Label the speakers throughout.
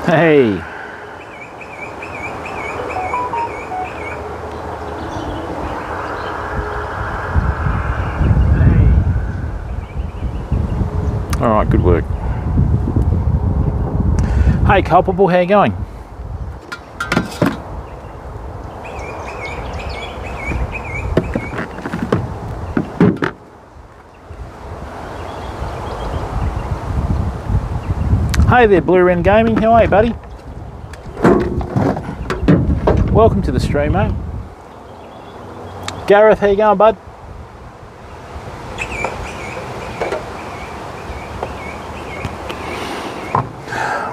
Speaker 1: Hey. All right, good work. Hey, Culpable, how you going? Hey there, Blue Wren Gaming. How are you, buddy? Welcome to the stream, mate. Gareth, how you going, bud?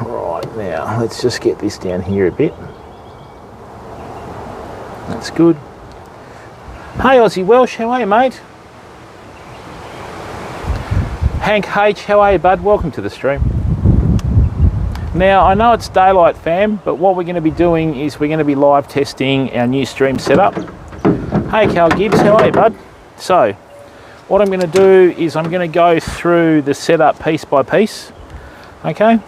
Speaker 1: Right, now, let's just get this down here a bit. That's good. Hey, Aussie Welsh, how are you, mate? Hank H, how are you, bud? Welcome to the stream. Now, I know it's daylight, fam, but what we're going to be doing is we're going to be live testing our new stream setup. Hey, Cal Gibbs, how are you, bud? So, what I'm going to do is I'm going to go through the setup piece by piece, okay?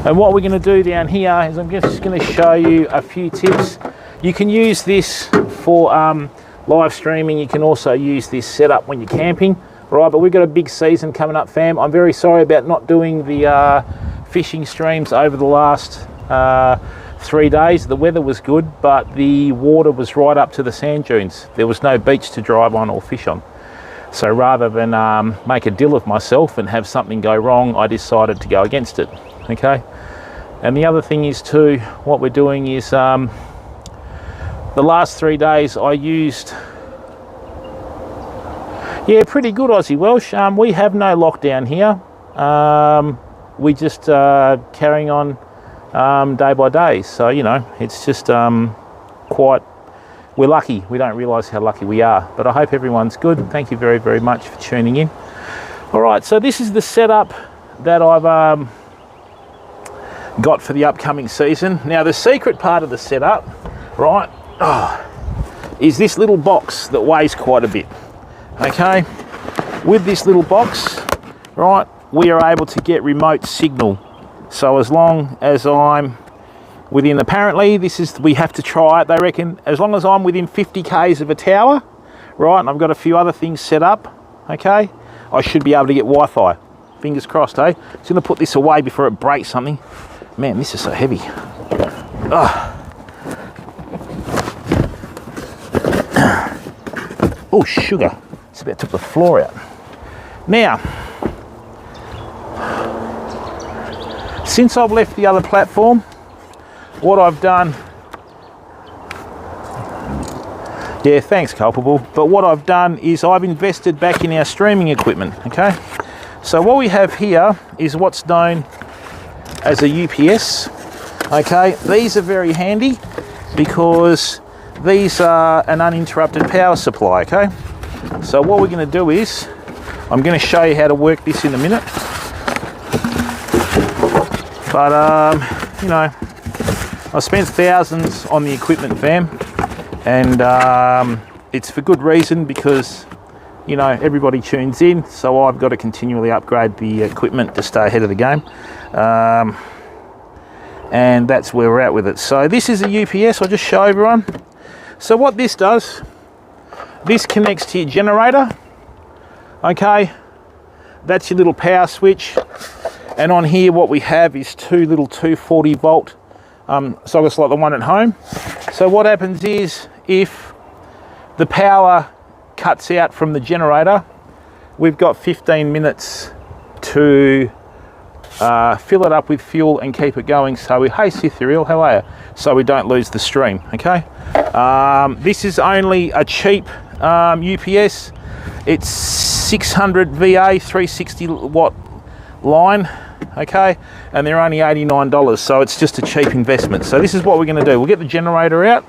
Speaker 1: And what we're going to do down here is I'm just going to show you a few tips. You can use this for live streaming. You can also use this setup when you're camping. Right, but we've got a big season coming up, fam. I'm very sorry about not doing the fishing streams over the last 3 days. The weather was good, but the water was right up to the sand dunes. There was no beach to drive on or fish on. So rather than make a deal of myself and have something go wrong, I decided to go against it, okay? And the other thing is too, what we're doing is the last 3 days I used... Yeah, pretty good, Aussie Welsh. We have no lockdown here. We just carrying on day by day. So, you know, it's just quite... We're lucky. We don't realise how lucky we are. But I hope everyone's good. Thank you very, very much for tuning in. All right, so this is the setup that I've got for the upcoming season. Now, the secret part of the setup, right, is this little box that weighs quite a bit. Okay, with this little box, right, we are able to get remote signal. So as long as I'm within, apparently this is, we have to try it, they reckon, as long as I'm within 50 k's of a tower, right, and I've got a few other things set up, okay, I should be able to get Wi-Fi. Fingers crossed, eh? Just gonna put this away before it breaks something. Man, this is so heavy. Oh, sugar. It's about to put the floor out. Now, since I've left the other platform, what I've done... Yeah, thanks, Culpable. But what I've done is I've invested back in our streaming equipment, okay? So what we have here is what's known as a UPS, okay? These are very handy because these are an uninterrupted power supply, okay? So what we're going to do is, I'm going to show you how to work this in a minute. But, you know, I spent thousands on the equipment, fam. And it's for good reason because, you know, everybody tunes in. So I've got to continually upgrade the equipment to stay ahead of the game. And that's where we're at with it. So this is a UPS, I'll just show everyone. So what this does, this connects to your generator, okay? That's your little power switch. And on here, what we have is two little 240 volt sockets like the one at home. So what happens is, if the power cuts out from the generator, we've got 15 minutes to fill it up with fuel and keep it going. So hey Cytherial, how are you? So we don't lose the stream, okay? This is only a cheap UPS. It's 600 VA, 360 watt line, okay? And they're only $89, so it's just a cheap investment. So this is what we're gonna do. We'll get the generator out.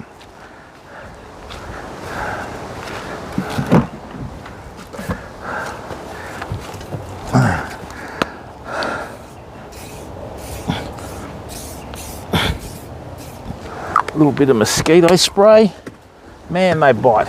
Speaker 1: A little bit of mosquito spray. Man, they bite.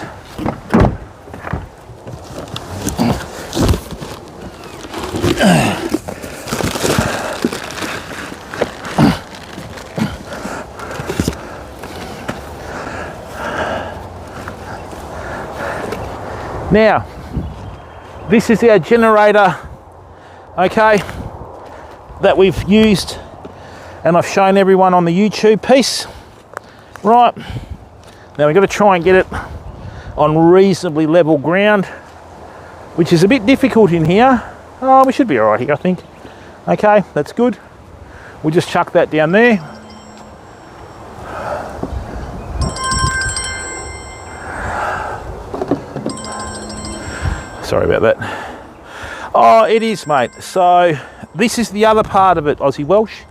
Speaker 1: Now, this is our generator, okay, that we've used, and I've shown everyone on the YouTube piece. Right, now we've got to try and get it on reasonably level ground, which is a bit difficult in here. Oh, we should be all right here, I think. Okay, that's good. We'll just chuck that down there. Sorry about that. Oh, it is, mate. So this is the other part of it, Aussie Welsh.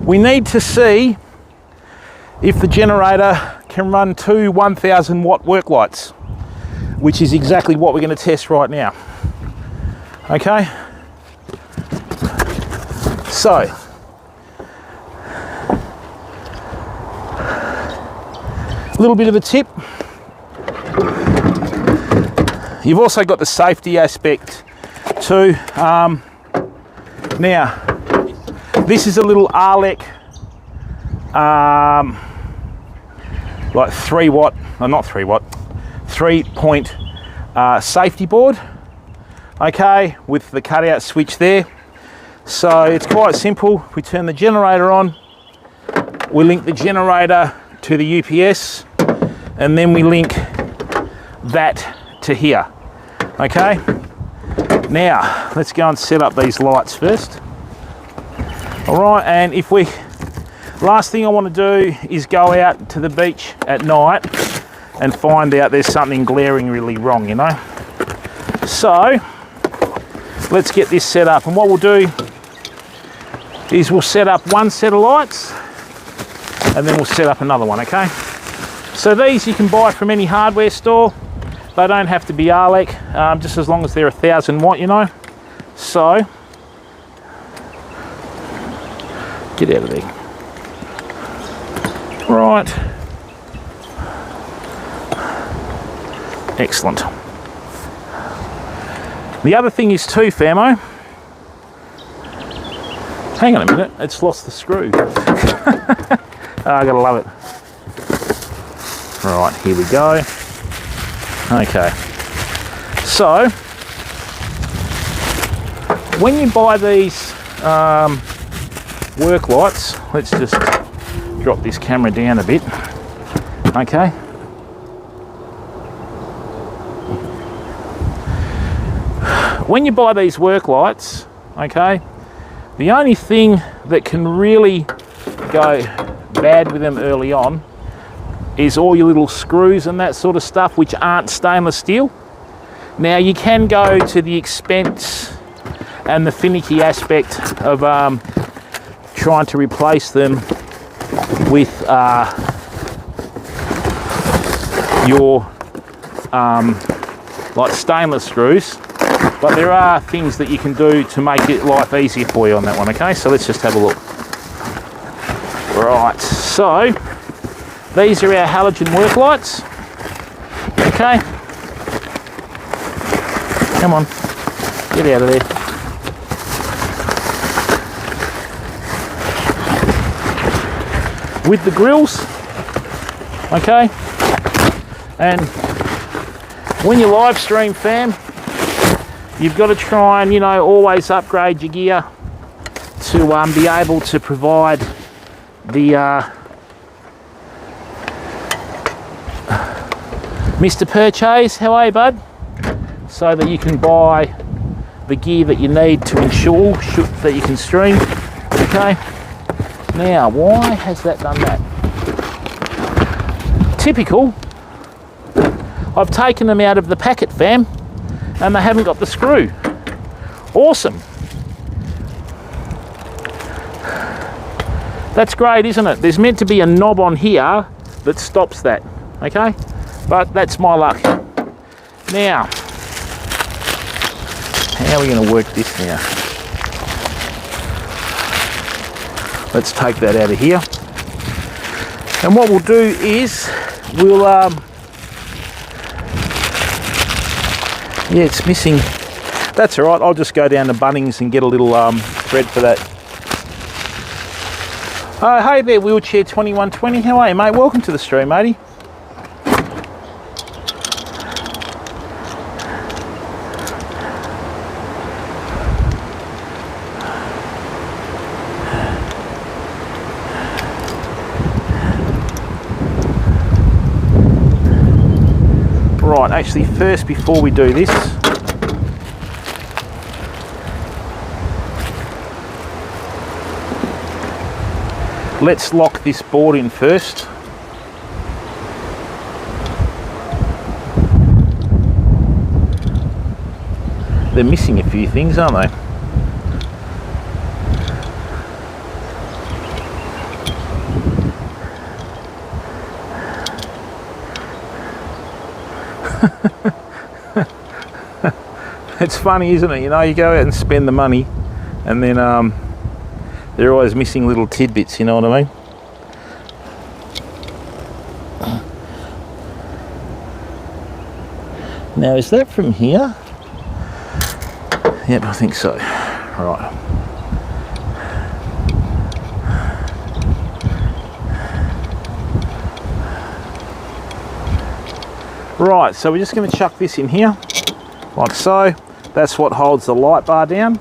Speaker 1: We need to see if the generator can run two 1000 watt work lights, which is exactly what we're going to test right now. Okay, so a little bit of a tip. You've also got the safety aspect too. Now, this is a little Arlec, like 3 watt, or not 3 watt, 3-point safety board, okay, with the cutout switch there. So it's quite simple. We turn the generator on, we link the generator to the UPS, and then we link that to here, okay. Now, let's go and set up these lights first. All right, and last thing I want to do is go out to the beach at night and find out there's something glaring really wrong, you know. So let's get this set up, and what we'll do is we'll set up one set of lights and then we'll set up another one, okay. So these you can buy from any hardware store. They don't have to be Arlec, just as long as they're 1000 watt, you know. So get out of there. Right. Excellent. The other thing is too, Famo. Hang on a minute, it's lost the screw. Oh, I gotta love it. Right, here we go. Okay. So, when you buy these work lights, let's just drop this camera down a bit, okay. When you buy these work lights, okay, the only thing that can really go bad with them early on is all your little screws and that sort of stuff, which aren't stainless steel. Now, you can go to the expense and the finicky aspect of trying to replace them with your like stainless screws, but there are things that you can do to make it life easier for you on that one, okay. So let's just have a look. Right, so these are our halogen work lights, okay. Come on, get out of there. With the grills, okay. And when you live stream, fam, you've got to try and, you know, always upgrade your gear to be able to provide the Mr. Purchase, how are you, bud? So that you can buy the gear that you need to ensure that you can stream, okay. Now, why has that done that? Typical. I've taken them out of the packet, fam, and they haven't got the screw. Awesome. That's great, isn't it? There's meant to be a knob on here that stops that, okay? But that's my luck. Now, how are we going to work this now? Let's take that out of here. And what we'll do is we'll yeah, it's missing. That's all right. I'll just go down to Bunnings and get a little thread for that. Hey there, Wheelchair 2120. How are you, mate? Welcome to the stream, matey. Right, actually, first, before we do this, let's lock this board in first. They're missing a few things, aren't they? It's funny, isn't it? You know, you go out and spend the money and then they're always missing little tidbits, you know what I mean? Now, is that from here? Yep, I think so. Right. Right, so we're just going to chuck this in here, like so. That's what holds the light bar down,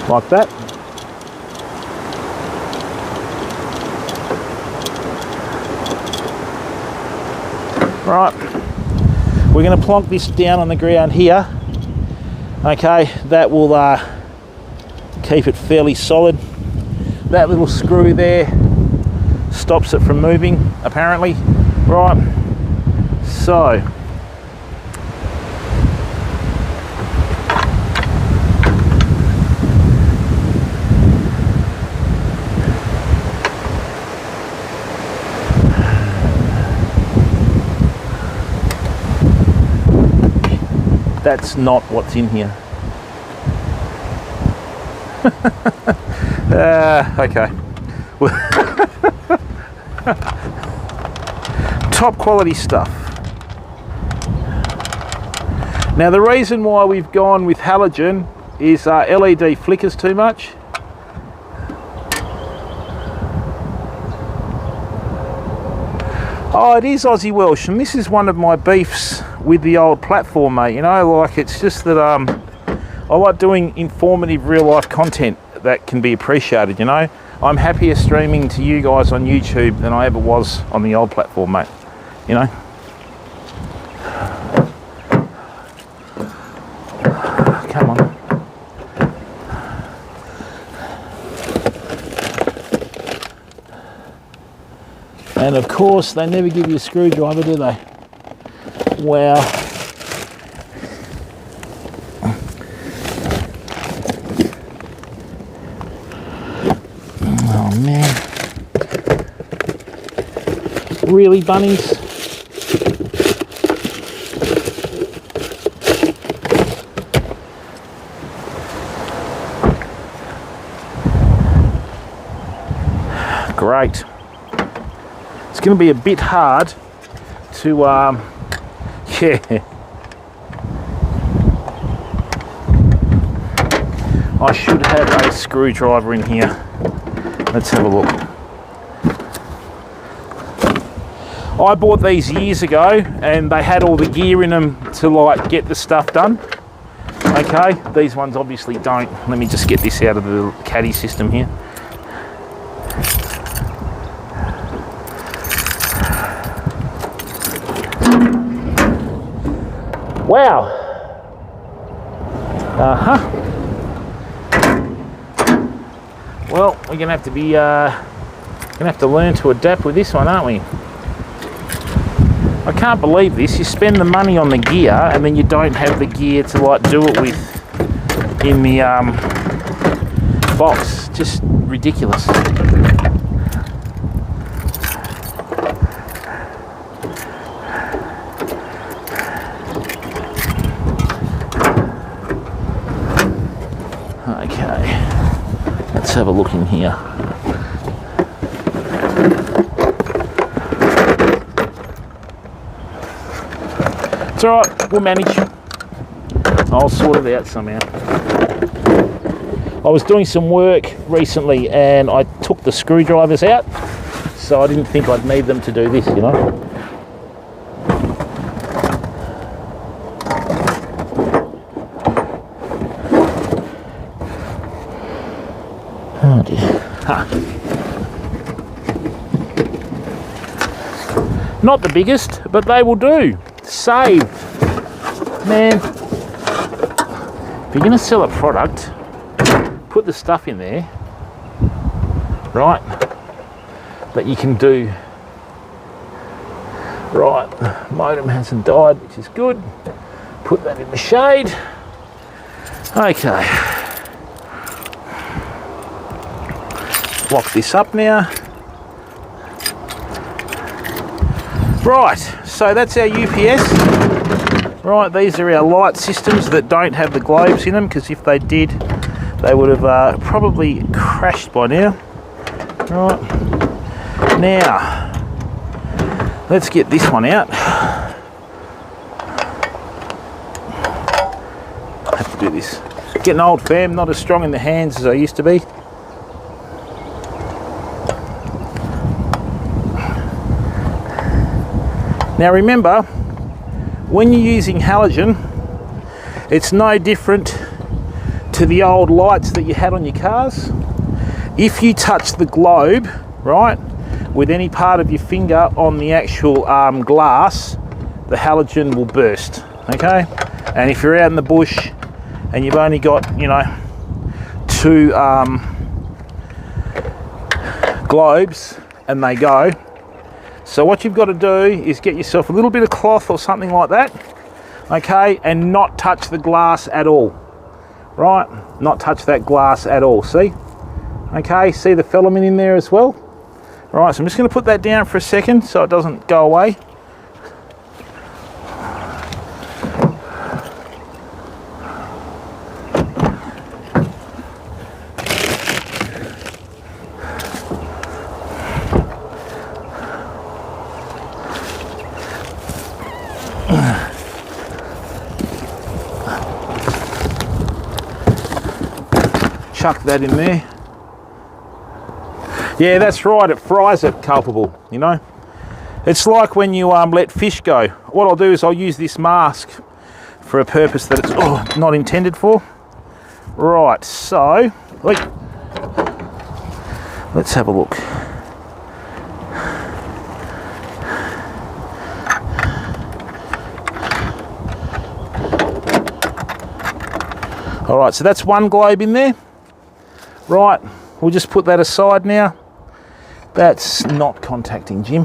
Speaker 1: like that. Right, we're going to plonk this down on the ground here. Okay, that will keep it fairly solid. That little screw there stops it from moving, apparently. Right, so that's not what's in here. Okay. Top quality stuff. Now, the reason why we've gone with halogen is LED flickers too much. Oh, it is Aussie Welsh, and this is one of my beefs with the old platform, mate. You know, like, it's just that I like doing informative real life content that can be appreciated, you know. I'm happier streaming to you guys on YouTube than I ever was on the old platform, mate. You know. Come on. And of course, they never give you a screwdriver, do they? Wow. Oh man. Really, bunnies? Great. It's going to be a bit hard to, yeah. I should have a screwdriver in here. Let's have a look. I bought these years ago and they had all the gear in them to like get the stuff done. Okay, these ones obviously don't. Let me just get this out of the caddy system here. Wow. Well, we're gonna have to be learn to adapt with this one, aren't we? I can't believe this. You spend the money on the gear and then you don't have the gear to like do it with in the box. Just ridiculous. Okay, let's have a look in here. It's alright, we'll manage. I'll sort it out somehow. I was doing some work recently and I took the screwdrivers out, so I didn't think I'd need them to do this, you know. Oh dear. Huh. Not the biggest, but they will do. Save. Man, if you're going to sell a product, put the stuff in there, right, that you can do. Right, the modem hasn't died, which is good. Put that in the shade. Okay. Lock this up now. Right, so that's our UPS. Right, these are our light systems that don't have the globes in them, because if they did, they would have probably crashed by now. Right, now, let's get this one out. I have to do this. Getting old, fam, not as strong in the hands as I used to be. Now remember, when you're using halogen, it's no different to the old lights that you had on your cars. If you touch the globe, right, with any part of your finger on the actual glass, the halogen will burst, okay? And if you're out in the bush and you've only got, you know, 2 globes and they go, so what you've got to do is get yourself a little bit of cloth or something like that, okay, and not touch the glass at all, right? Not touch that glass at all, see? Okay, see the filament in there as well? Right, so I'm just going to put that down for a second so it doesn't go away. Chuck that in there. Yeah, that's right, it fries it culpable, you know. It's like when you let fish go. What I'll do is I'll use this mask for a purpose that it's not intended for. Right, so, wait. Let's have a look. All right, so that's one globe in there. Right, we'll just put that aside now. That's not contacting Jim.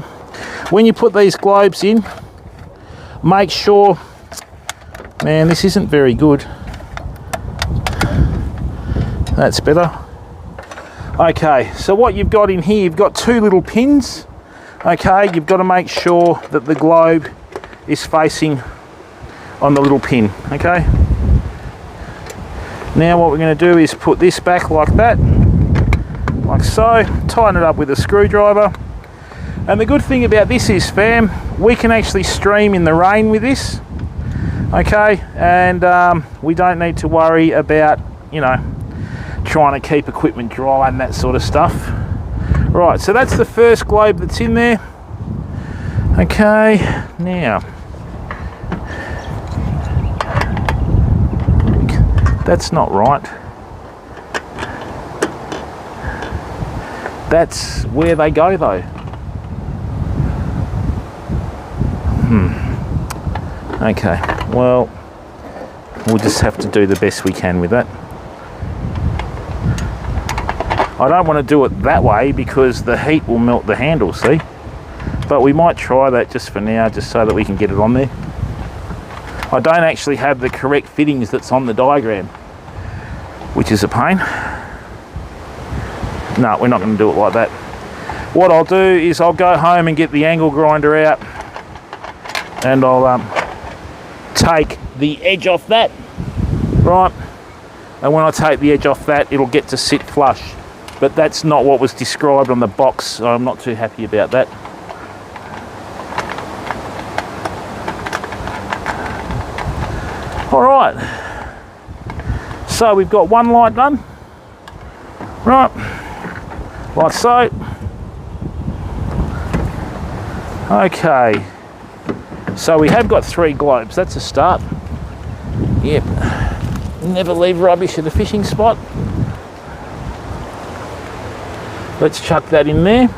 Speaker 1: When you put these globes in, make sure, man, this isn't very good. That's better. Okay, so what you've got in here, you've got 2 little pins. Okay, you've got to make sure that the globe is facing on the little pin, okay? Now what we're going to do is put this back like that, like so, tighten it up with a screwdriver. And the good thing about this is, fam, we can actually stream in the rain with this, okay? And we don't need to worry about, you know, trying to keep equipment dry and that sort of stuff. Right, so that's the first globe that's in there. Okay, now, that's not right. That's where they go though. Okay, well, we'll just have to do the best we can with that. I don't want to do it that way because the heat will melt the handle, see? But we might try that just for now, just so that we can get it on there. I don't actually have the correct fittings that's on the diagram, which is a pain. No, we're not going to do it like that. What I'll do is I'll go home and get the angle grinder out, and I'll take the edge off that, right? And when I take the edge off that, it'll get to sit flush. But that's not what was described on the box, so I'm not too happy about that. All right, so we've got one light done. Right, like so. Okay, so we have got 3 globes. That's a start. Yep, never leave rubbish at a fishing spot. Let's chuck that in there.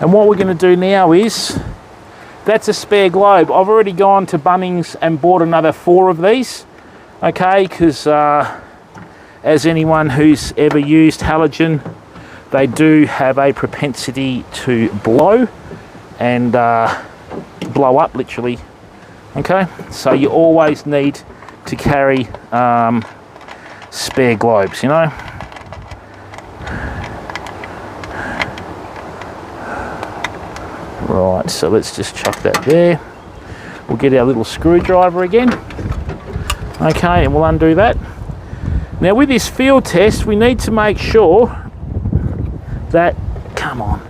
Speaker 1: And what we're going to do now is, that's a spare globe. I've already gone to Bunnings and bought another 4 of these. Okay, because as anyone who's ever used halogen, they do have a propensity to blow and blow up, literally. Okay, so you always need to carry spare globes, you know. Right, so let's just chuck that there. We'll get our little screwdriver again. Okay, and we'll undo that. Now with this field test, we need to make sure that, come on,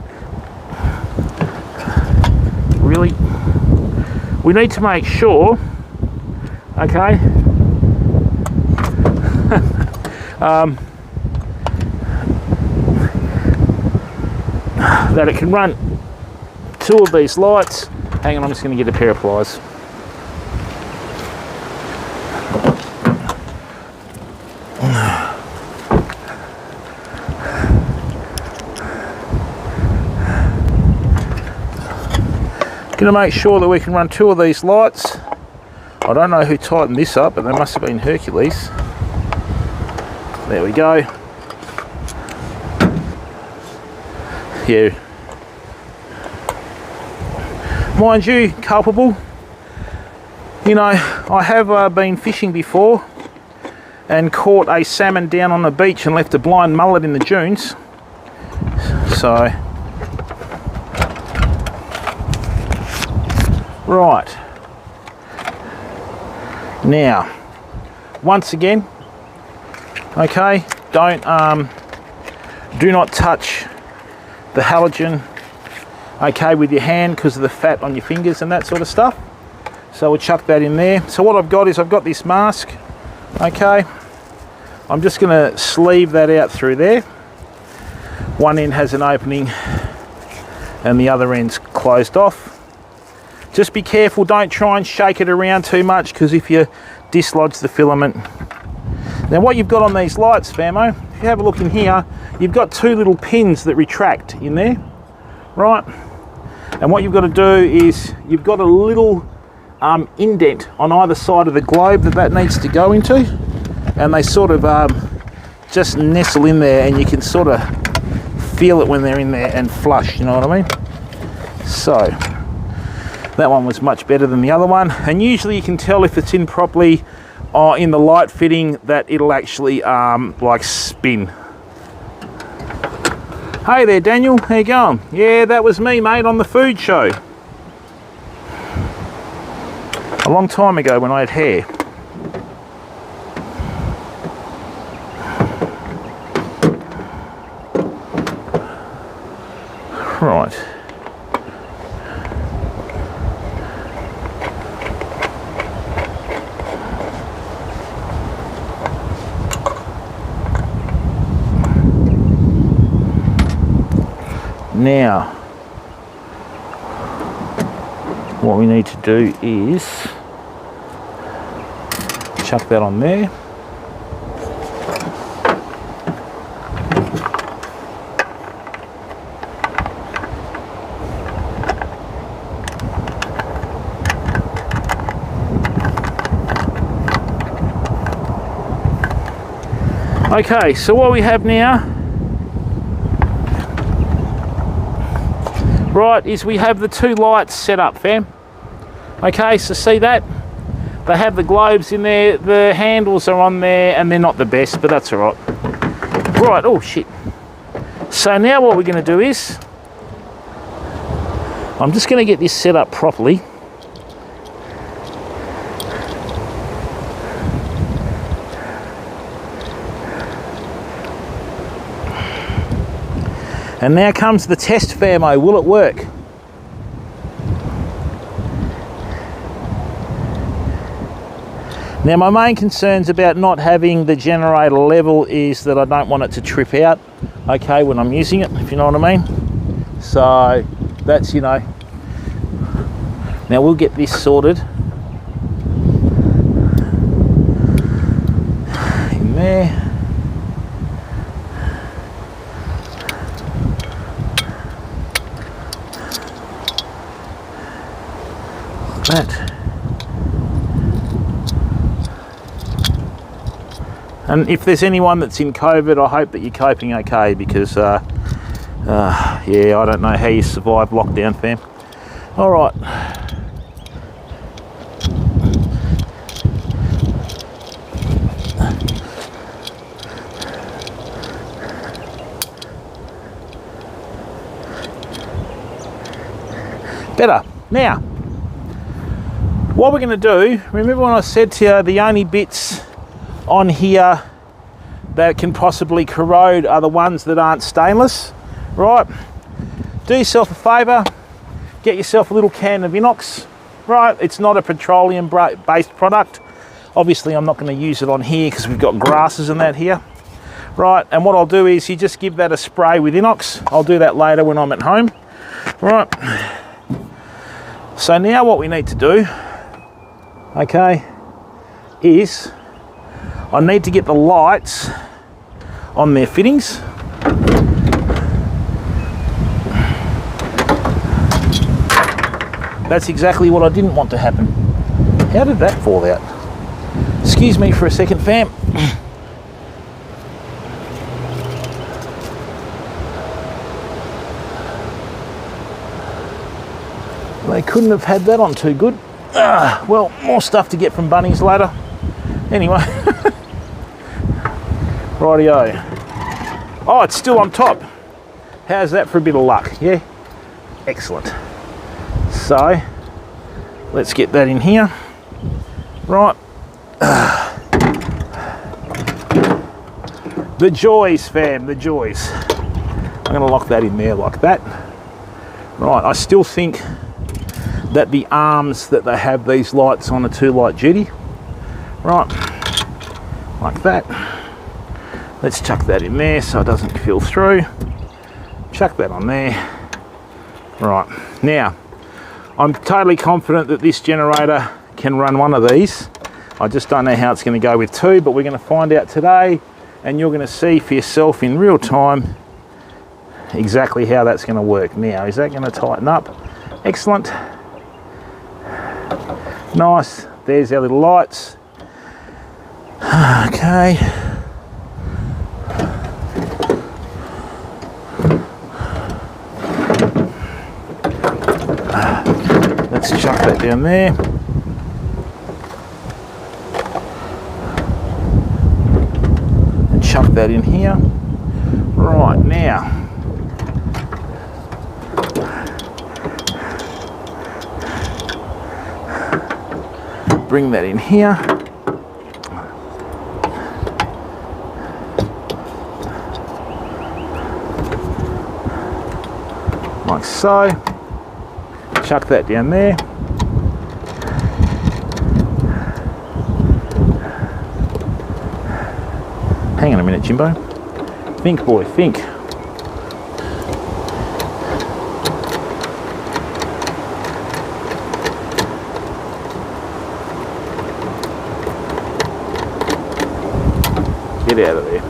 Speaker 1: really? We need to make sure, okay, that it can run 2 of these lights. Hang on, I'm just going to get a pair of pliers. Going to make sure that we can run 2 of these lights. I don't know who tightened this up, but they must have been Hercules. There we go. Yeah. Mind you, culpable. You know, I have been fishing before and caught a salmon down on the beach and left a blind mullet in the dunes. So, right. Now, once again, okay, do not touch the halogen, okay, with your hand because of the fat on your fingers and that sort of stuff. So we'll chuck that in there. So what I've got is I've got this mask, okay. I'm just going to sleeve that out through there. One end has an opening and the other end's closed off. Just be careful, don't try and shake it around too much because if you dislodge the filament. Now what you've got on these lights, Famo, if you have a look in here, you've got 2 little pins that retract in there, right? And what you've got to do is you've got a little indent on either side of the globe that needs to go into, and they sort of just nestle in there and you can sort of feel it when they're in there and flush, you know what I mean? So that one was much better than the other one, and usually you can tell if it's in properly in the light fitting that it'll actually like spin. Hey there Daniel, how you going? Yeah, that was me mate on the food show. A long time ago when I had hair. Right. Now, what we need to do is chuck that on there. Okay, so what we have now, right, is we have the 2 lights set up, fam. Okay, so see that? They have the globes in there, the handles are on there, and they're not the best, but that's all right. Right, oh shit. So now what we're going to do is, I'm just going to get this set up properly. And now comes the test, Famo. Will it work? Now my main concerns about not having the generator level is that I don't want it to trip out, okay, when I'm using it, if you know what I mean. So that's, you know, now we'll get this sorted in there. Like that. And if there's anyone that's in COVID, I hope that you're coping okay, because yeah, I don't know how you survive lockdown, fam. All right. Better. Now, what we're going to do, remember when I said to you the only bits on here that can possibly corrode are the ones that aren't stainless, right? Do yourself a favour, get yourself a little can of inox, right? It's not a petroleum based product. Obviously I'm not going to use it on here because we've got grasses and that here, right? And what I'll do is you just give that a spray with inox. I'll do that later when I'm at home, right? So now what we need to do, okay, is I need to get the lights on their fittings. That's exactly what I didn't want to happen. How did that fall out? Excuse me for a second, fam. They couldn't have had that on too good. Well, more stuff to get from Bunnings later. Anyway. Rightio. Oh, it's still on top. How's that for a bit of luck? Yeah? Excellent. So, let's get that in here. Right. The joys, fam, the joys. I'm going to lock that in there like that. Right, I still think that the arms that they have these lights on are too light duty. Right, like that. Let's chuck that in there so it doesn't feel through. Chuck that on there. Right, now, I'm totally confident that this generator can run one of these. I just don't know how it's going to go with two, but we're going to find out today, and you're going to see for yourself in real time exactly how that's going to work. Now, is that going to tighten up? Excellent. Nice. There's our little lights. Okay. Let's chuck that down there. And chuck that in here. Right, now. Bring that in here. Like so. Chuck that down there. Hang on a minute, Jimbo. Think, boy, think. Get out of there.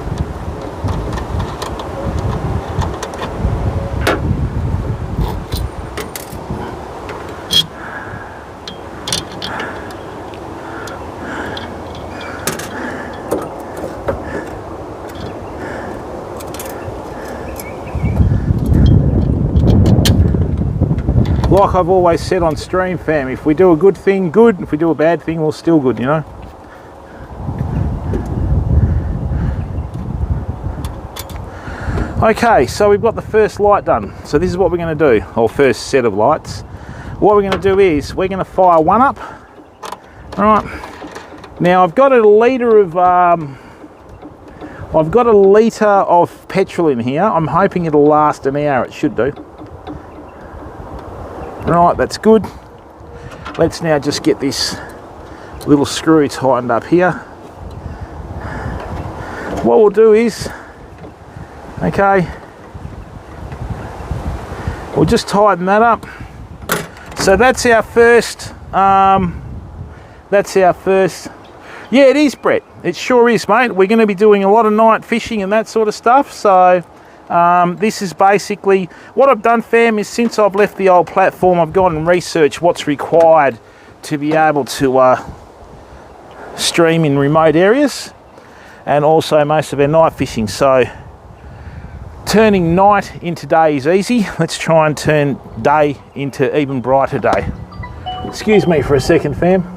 Speaker 1: Like I've always said on stream, fam, if we do a good thing, good. If we do a bad thing, well, still good, you know. Okay, so we've got the first light done. So this is what we're going to do, or first set of lights. What we're going to do is we're going to fire one up. All right. Now I've got a litre of petrol in here. I'm hoping it'll last an hour. It should do. Right, that's good. Let's now just get this little screw tightened up here. What we'll do is, okay, we'll just tighten that up. So that's our first, yeah, it is, Brett. It sure is, mate. We're going to be doing a lot of night fishing and that sort of stuff. So this is basically what I've done, fam, is since I've left the old platform, I've gone and researched what's required to be able to stream in remote areas, and also most of our night fishing. So turning night into day is easy. Let's try and turn day into even brighter day. Excuse me for a second, fam.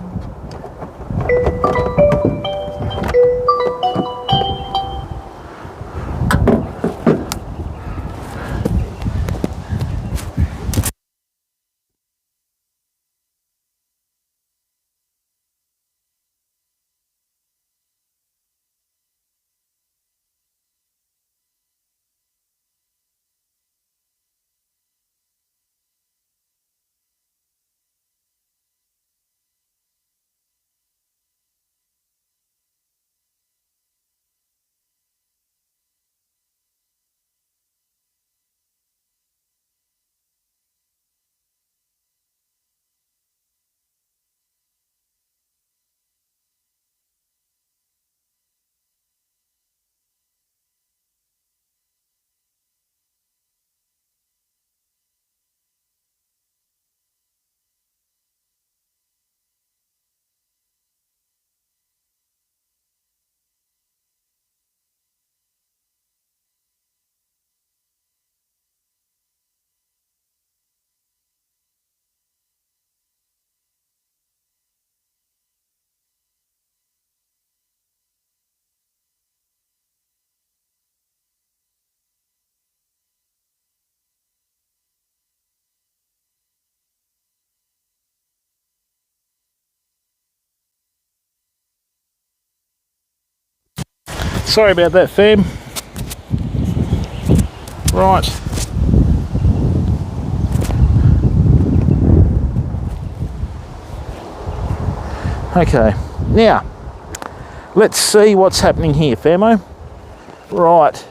Speaker 1: Sorry about that, fam. Right. Okay, now let's see what's happening here, famo. Right,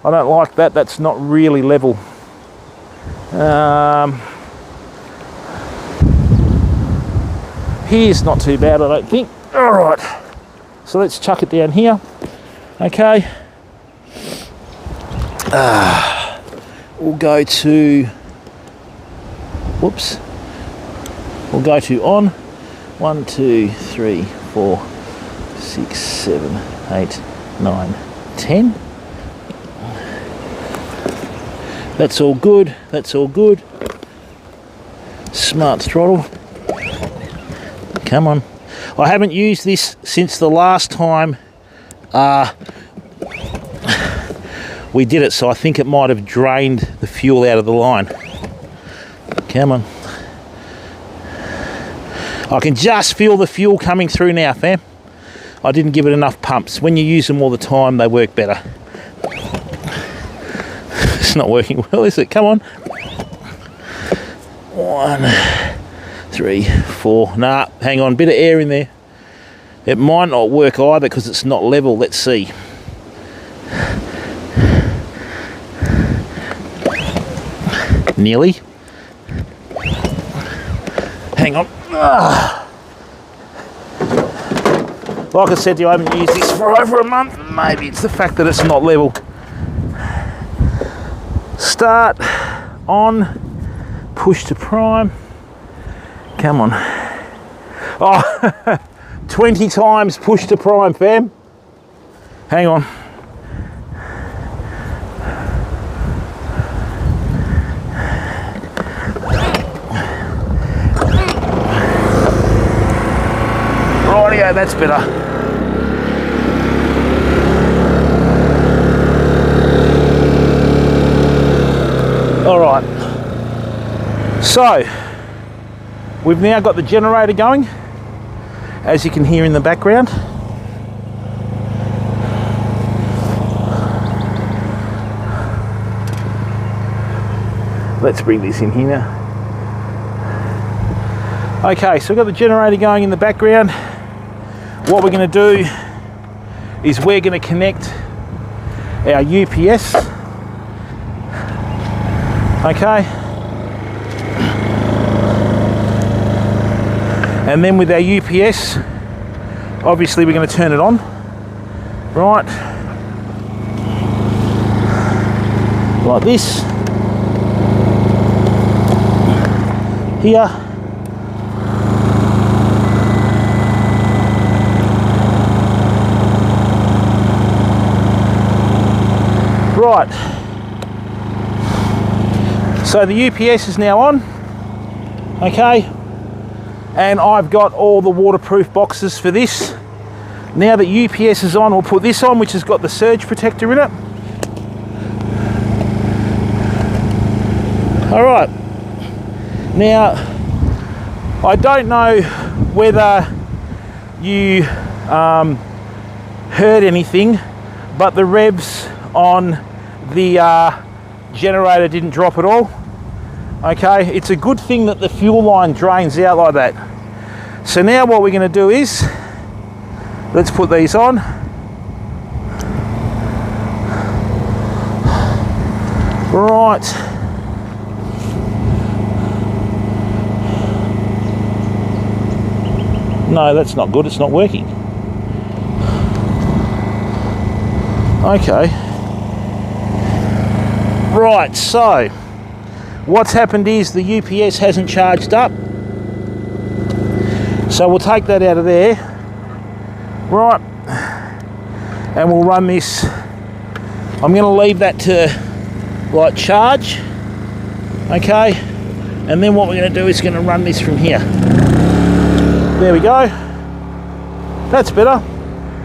Speaker 1: I don't like that. That's not really level. Here's not too bad, I don't think. All right, so let's chuck it down here. Okay, we'll go to, whoops, we'll go to on. 1, 2, 3, 4, 6, 7, 8, 9, 10. That's all good, that's all good. Smart throttle. Come on. I haven't used this since the last time we did it, so I think it might have drained the fuel out of the line. Come on. I can just feel the fuel coming through now, fam. I didn't give it enough pumps. When you use them all the time, they work better. It's not working well, is it? Come on. 1, 3, 4. Nah, hang on, bit of air in there. It might not work either because it's not level. Let's see. Nearly. Hang on. Like I said to you, I haven't used this for over a month. Maybe it's the fact that it's not level. Start on, push to prime. Come on. Oh, 20 times push to prime, fam. Hang on. Rightio, that's better. All right, so we've now got the generator going, as you can hear in the background. Let's bring this in here now. Okay, so we've got the generator going in the background. what we're going to do is we're going to connect our UPS. Okay. And then with our UPS, obviously we're going to turn it on. Right. Like this. Here. Right. So the UPS is now on. Okay. And I've got all the waterproof boxes for this. Now that UPS is on, we'll put this on, which has got the surge protector in it. All right. Now, I don't know whether you heard anything, but the revs on the generator didn't drop at all. Okay, it's a good thing that the fuel line drains out like that. So now what we're going to do is, let's put these on. Right. No, that's not good, it's not working. Okay. Right, so what's happened is the UPS hasn't charged up. So we'll take that out of there. Right. And we'll run this. I'm going to leave that to like charge. Okay. And then what we're going to do is going to run this from here. There we go. That's better.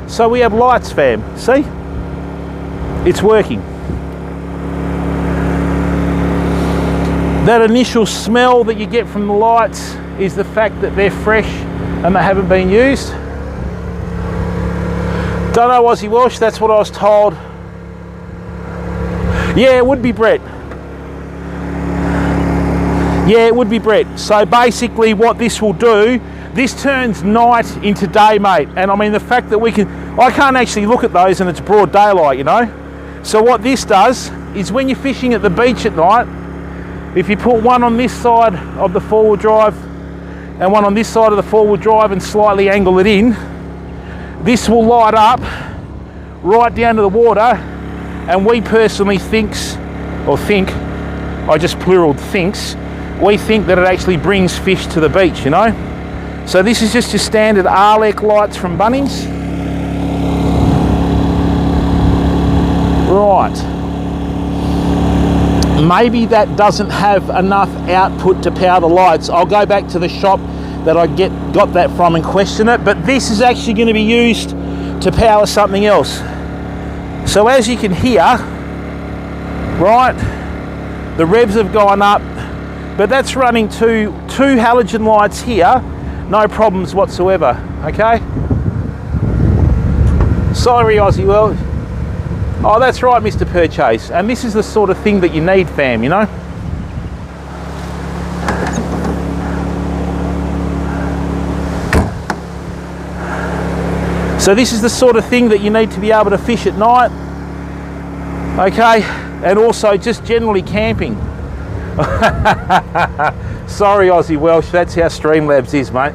Speaker 1: So we have lights, fam. See? It's working. That initial smell that you get from the lights is the fact that they're fresh and they haven't been used. Don't know Aussie Welsh, that's what I was told. Yeah, it would be Brett. Yeah, it would be Brett. So basically what this will do, this turns night into day, mate. And I mean the fact that I can't actually look at those and it's broad daylight, you know. So what this does is when you're fishing at the beach at night, if you put one on this side of the four-wheel drive and one on this side of the four-wheel drive and slightly angle it in, this will light up right down to the water, and we personally think, I just pluraled thinks, we think that it actually brings fish to the beach, you know? So this is just your standard Arlec lights from Bunnings. Right. Maybe that doesn't have enough output to power the lights. I'll go back to the shop that I got that from and question it, but this is actually going to be used to power something else. So as you can hear, right, the revs have gone up, but that's running two halogen lights here, no problems whatsoever, okay? Sorry, Aussie World. Oh, that's right, Mr. Purchase. And this is the sort of thing that you need, fam, you know? So this is the sort of thing that you need to be able to fish at night, okay? And also just generally camping. Sorry, Aussie Welsh, that's how Streamlabs is, mate.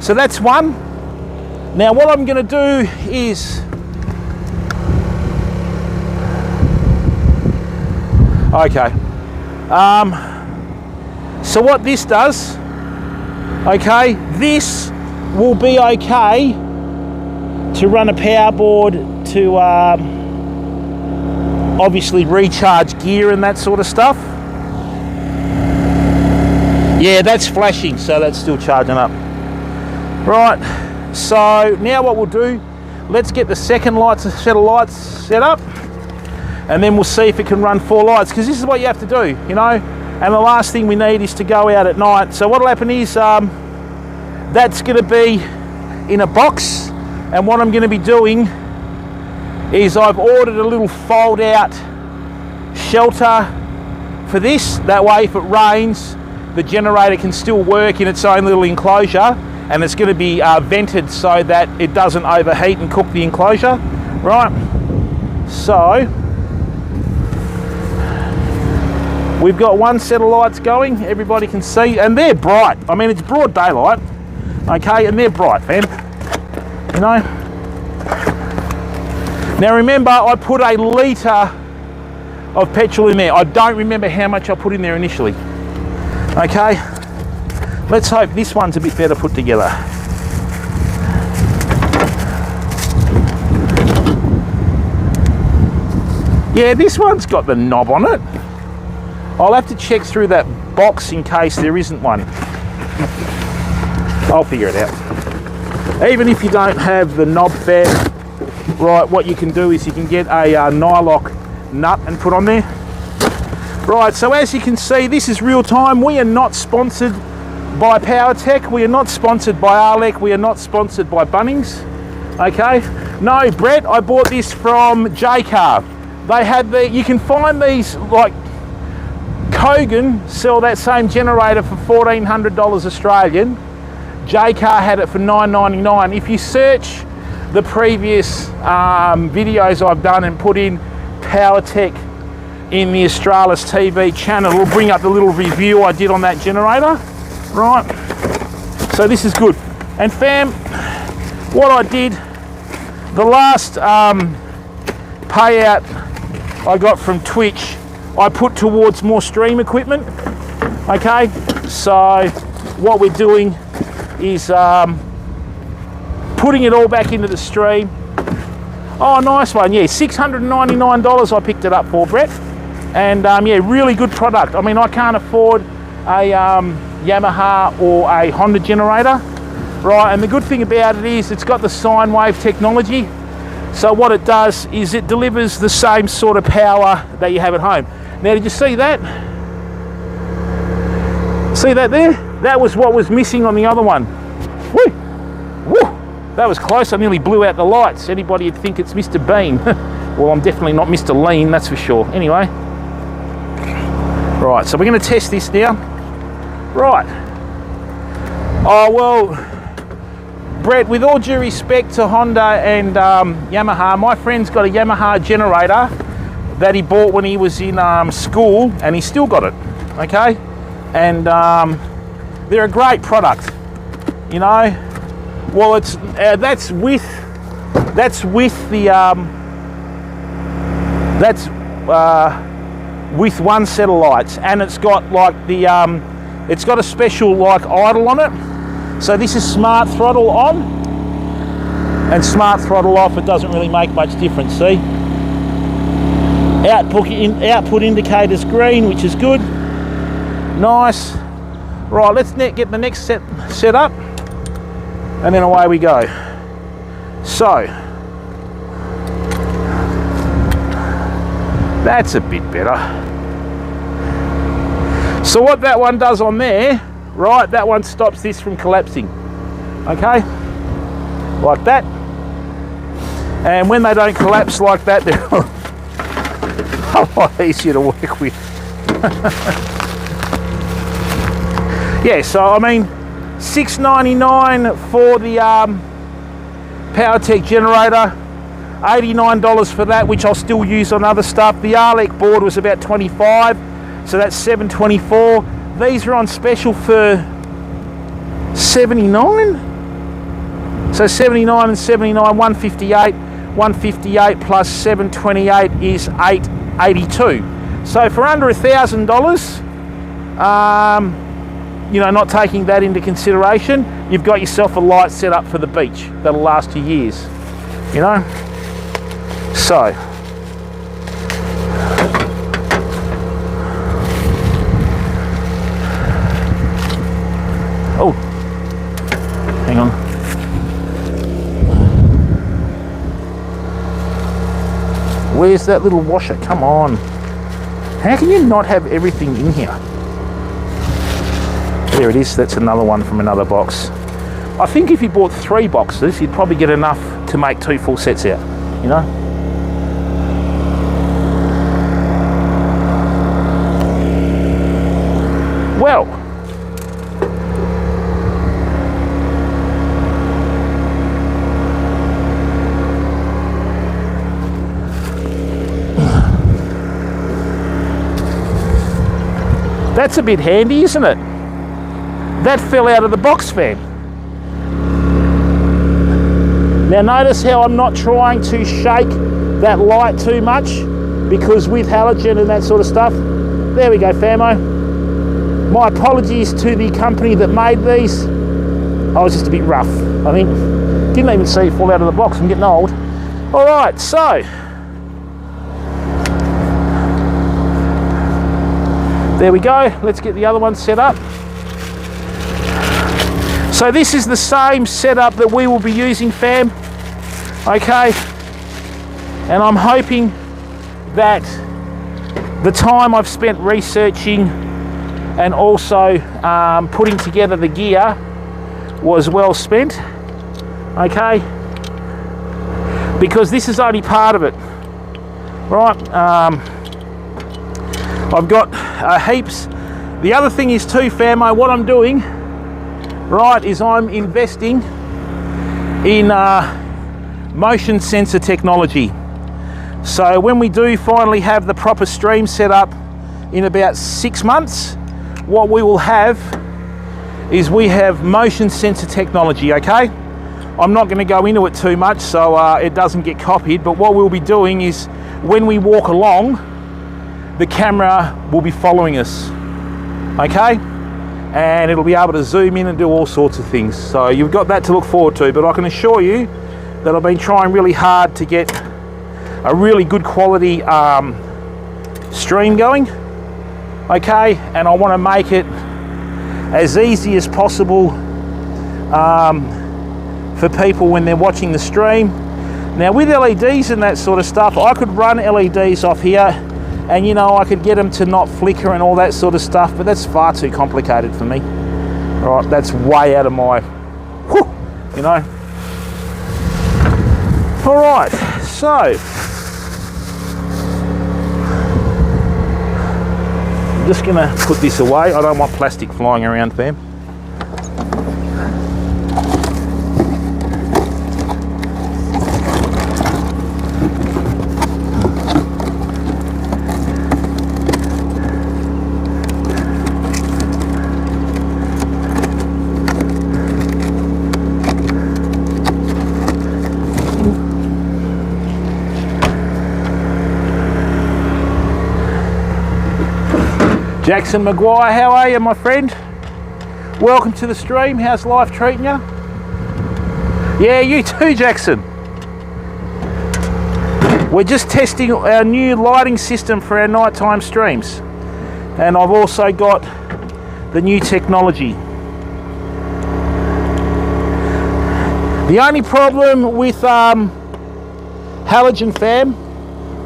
Speaker 1: So that's one. Now what I'm going to do is, okay, so what this does, okay, this will be okay to run a power board to obviously recharge gear and that sort of stuff. Yeah, that's flashing, so that's still charging up. Right, so now what we'll do, let's get the second set of lights set up, and then we'll see if it can run 4 lights, because this is what you have to do, you know, and the last thing we need is to go out at night. So what'll happen is that's going to be in a box, and what I'm going to be doing is I've ordered a little fold out shelter for this. That way if it rains, the generator can still work in its own little enclosure, and it's going to be vented so that it doesn't overheat and cook the enclosure, right? So we've got one set of lights going, everybody can see, and they're bright. I mean, it's broad daylight, okay, and they're bright, fam, you know. Now remember, I put a litre of petrol in there. I don't remember how much I put in there initially. Okay, let's hope this one's a bit better put together. Yeah, this one's got the knob on it. I'll have to check through that box in case there isn't one. I'll figure it out. Even if you don't have the knob fair, right, what you can do is you can get a nylock nut and put on there. Right, so as you can see, this is real time. We are not sponsored by PowerTech. We are not sponsored by Arlec. We are not sponsored by Bunnings. Okay, no, Brett, I bought this from Jaycar. They had you can find these, like Kogan sell that same generator for $1,400 Australian. Jaycar had it for $9.99. If you search the previous videos I've done and put in PowerTech in the Australis TV channel, it'll bring up the little review I did on that generator, right? So this is good. And fam, what I did, the last payout I got from Twitch, I put towards more stream equipment, okay? So what we're doing is putting it all back into the stream. Oh, nice one, yeah, $699 I picked it up for, Brett. And yeah, really good product. I mean, I can't afford a Yamaha or a Honda generator, right? And the good thing about it is it's got the sine wave technology. So what it does is it delivers the same sort of power that you have at home. Now, did you see that? See that there? That was what was missing on the other one. Woo! Woo! That was close. I nearly blew out the lights. Anybody would think it's Mr. Bean. Well, I'm definitely not Mr. Lean, that's for sure. Anyway. Right, so we're going to test this now. Right. Oh, well, Brett, with all due respect to Honda and Yamaha, my friend's got a Yamaha generator that he bought when he was in school, and he still got it, okay? And they're a great product, you know. Well, it's that's with one set of lights, and it's got like the it's got a special like idle on it. So this is smart throttle on and smart throttle off. It doesn't really make much difference. See, output indicators green, which is good. Nice. Right, let's get the next set up, and then away we go. So that's a bit better. So what that one does on there, right, that one stops this from collapsing, okay, like that. And when they don't collapse like that, they're a lot easier to work with. Yeah, so I mean, $6.99 for the PowerTech generator, $89 for that, which I'll still use on other stuff. The Arlec board was about $25, so that's $7.24. These are on special for $79. So $79 and $79, $158. $158 plus $728 is $882. So for under $1,000, you know, not taking that into consideration, you've got yourself a light set up for the beach that'll last you years, you know. So oh, hang on. Where's that little washer? Come on. How can you not have everything in here? There it is. That's another one from another box. I think if you bought 3 boxes, you'd probably get enough to make 2 full sets out, you know? Well, That's a bit handy, isn't it? That fell out of the box fan. Now notice how I'm not trying to shake that light too much, because with halogen and that sort of stuff. There we go, famo. My apologies to the company that made these. I was just a bit rough, I think. Didn't even see it fall out of the box. I'm getting old. All right, so there we go. Let's get the other one set up. So this is the same setup that we will be using, fam. Okay, and I'm hoping that the time I've spent researching and also putting together the gear was well spent. Okay, because this is only part of it, right? I've got heaps. The other thing is too, famo, what I'm doing, right, is I'm investing in motion sensor technology. So when we do finally have the proper stream set up in about 6 months, what we will have is we have motion sensor technology, okay? I'm not going to go into it too much so it doesn't get copied, but what we'll be doing is when we walk along, the camera will be following us, okay? And it'll be able to zoom in and do all sorts of things. So you've got that to look forward to, but I can assure you that I've been trying really hard to get a really good quality stream going, okay? And I want to make it as easy as possible for people when they're watching the stream. Now with LEDs and that sort of stuff, I could run LEDs off here and you know, I could get them to not flicker and all that sort of stuff, but that's far too complicated for me. All right, that's way out of my, you know. All right, so I'm just gonna put this away. I don't want plastic flying around, fam. Jackson Maguire, how are you, my friend? Welcome to the stream. How's life treating you? Yeah, you too, Jackson. We're just testing our new lighting system for our nighttime streams. And I've also got the new technology. The only problem with halogen, fam,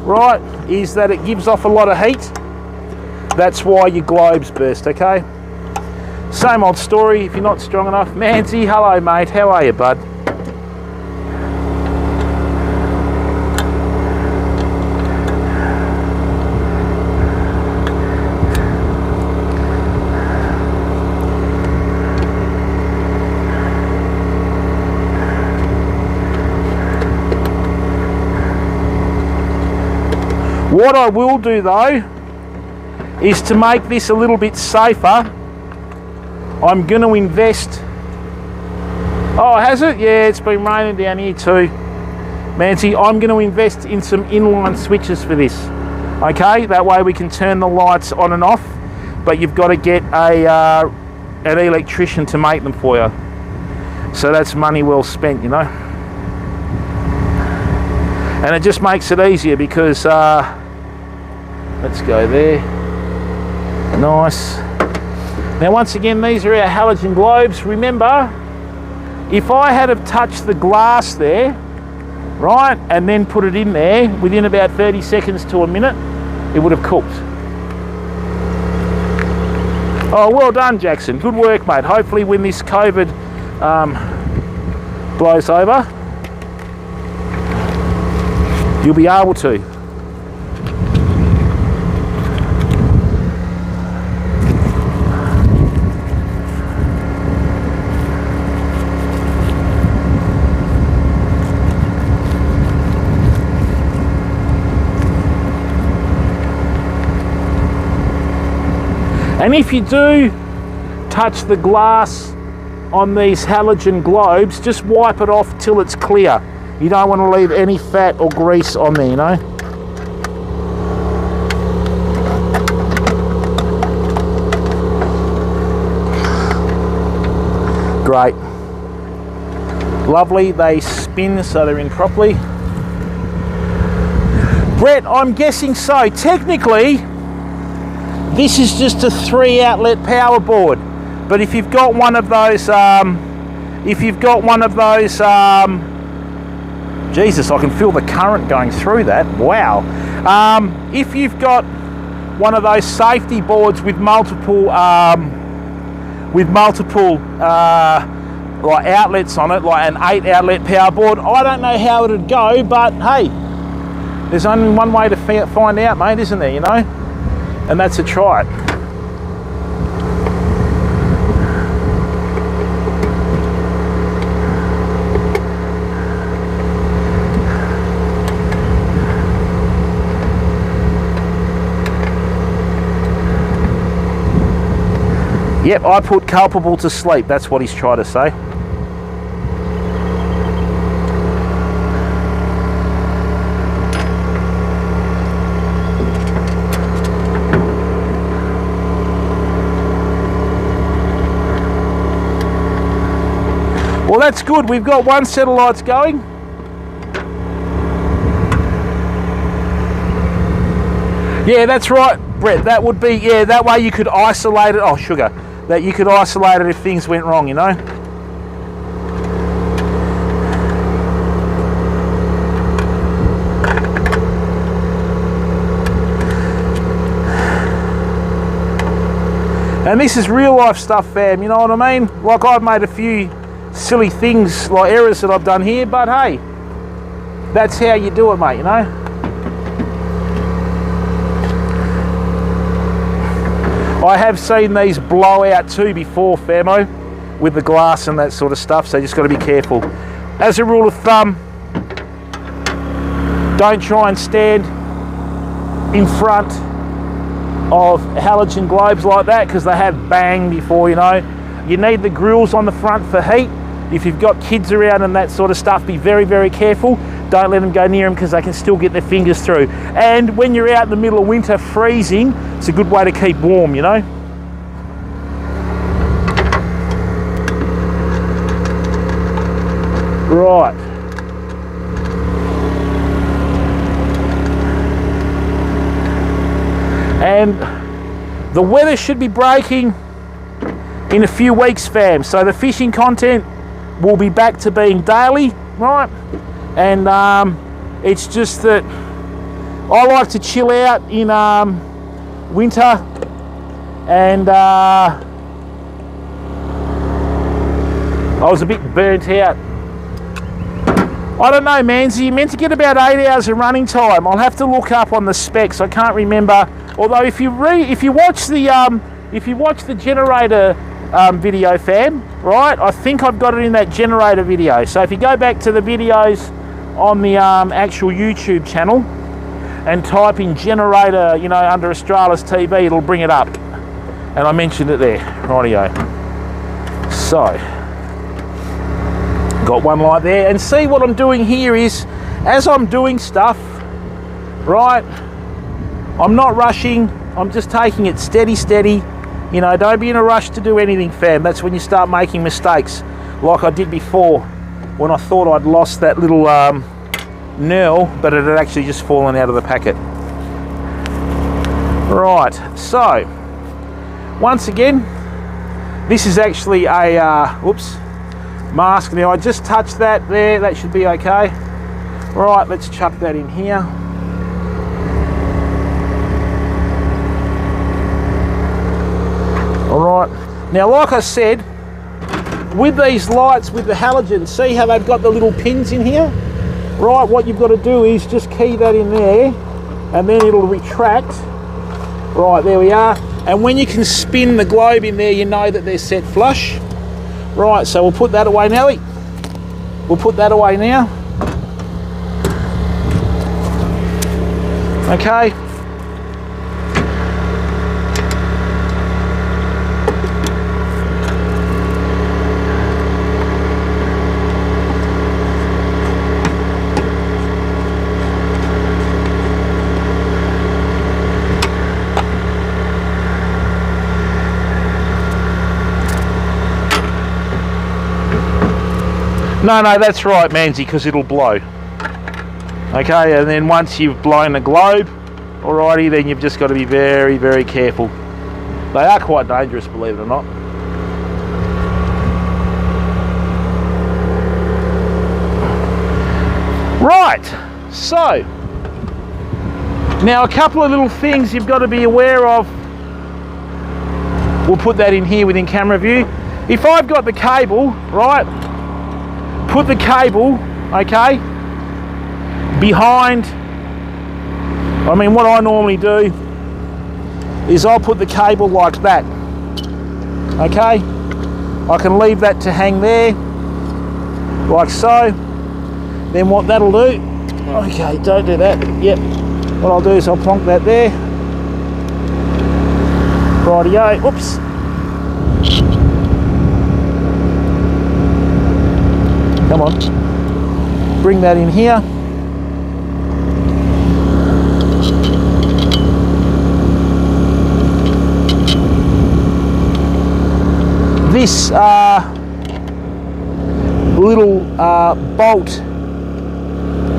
Speaker 1: right, is that it gives off a lot of heat. That's why your globes burst, okay? Same old story if you're not strong enough. Manzi, hello mate, how are you, bud? What I will do though, is to make this a little bit safer, I'm going to invest. Oh, has it? Yeah, it's been raining down here too. Mancy, I'm going to invest in some inline switches for this. Okay, that way we can turn the lights on and off, but you've got to get an electrician to make them for you. So that's money well spent, you know. And it just makes it easier because, let's go there. Nice. Now once again, these are our halogen globes. Remember, if I had have touched the glass there, right, and then put it in there, within about 30 seconds to a minute, it would have cooked. Oh, well done, Jackson. Good work, mate. Hopefully when this COVID blows over, you'll be able to. And if you do touch the glass on these halogen globes, just wipe it off till it's clear. You don't want to leave any fat or grease on there, you know. Great. Lovely, they spin so they're in properly. Brett, I'm guessing so. Technically, this is just a 3-outlet power board. But if you've got one of those, Jesus, I can feel the current going through that. Wow. If you've got one of those safety boards with multiple like outlets on it, like an 8-outlet power board, I don't know how it'd go, but hey, there's only one way to find out, mate, isn't there, you know? And that's to try it. Yep, I put culpable to sleep. That's what he's trying to say. Well, that's good. We've got one set of lights going. Yeah, that's right, Brett. That would be, yeah, that way you could isolate it. Oh, sugar. That you could isolate it if things went wrong, you know. And this is real life stuff, fam, you know what I mean? Like, I've made a few silly things, like errors that I've done here, but hey, that's how you do it, mate, you know? I have seen these blow out too before, famo, with the glass and that sort of stuff, so you just got to be careful. As a rule of thumb, don't try and stand in front of halogen globes like that, because they have banged before, you know. You need the grills on the front for heat. If you've got kids around and that sort of stuff, be very, very careful. Don't let them go near them, because they can still get their fingers through. And when you're out in the middle of winter freezing, it's a good way to keep warm, you know. Right. And the weather should be breaking in a few weeks, fam. So the fishing content will be back to being daily, right? And it's just that I like to chill out in winter, and I was a bit burnt out. I don't know, man. So you're meant to get about 8 hours of running time. I'll have to look up on the specs. I can't remember. Although if you watch the generator video, fam, right? I think I've got it in that generator video. So if you go back to the videos on the actual YouTube channel and type in generator, you know, under Australis TV, it'll bring it up. And I mentioned it there. Rightio. So, got one light there. And see, what I'm doing here is, as I'm doing stuff, right, I'm not rushing. I'm just taking it steady. You know, don't be in a rush to do anything, fam. That's when you start making mistakes, like I did before when I thought I'd lost that little knurl, but it had actually just fallen out of the packet. Right, so once again, this is actually a mask. Now I just touched that there. That should be okay. Right, let's chuck that in here. Alright, now like I said, with these lights with the halogen, see how they've got the little pins in here? Right, what you've got to do is just key that in there, and then it'll retract. Right, there we are. And when you can spin the globe in there, you know that they're set flush. Right, so we'll put that away, Nelly. We'll put that away now. Okay. No, that's right, Manzi, because it'll blow. Okay, and then once you've blown the globe, alrighty, then you've just got to be very, very careful. They are quite dangerous, believe it or not. Right, so now a couple of little things you've got to be aware of. We'll put that in here within camera view. If I've got the cable, right, put the cable, okay, behind, I mean, what I normally do is I'll put the cable like that, okay? I can leave that to hang there, like so. Then what that'll do, okay, don't do that, yep. What I'll do is I'll plonk that there. Rightio, oops. Come on, bring that in here. This little bolt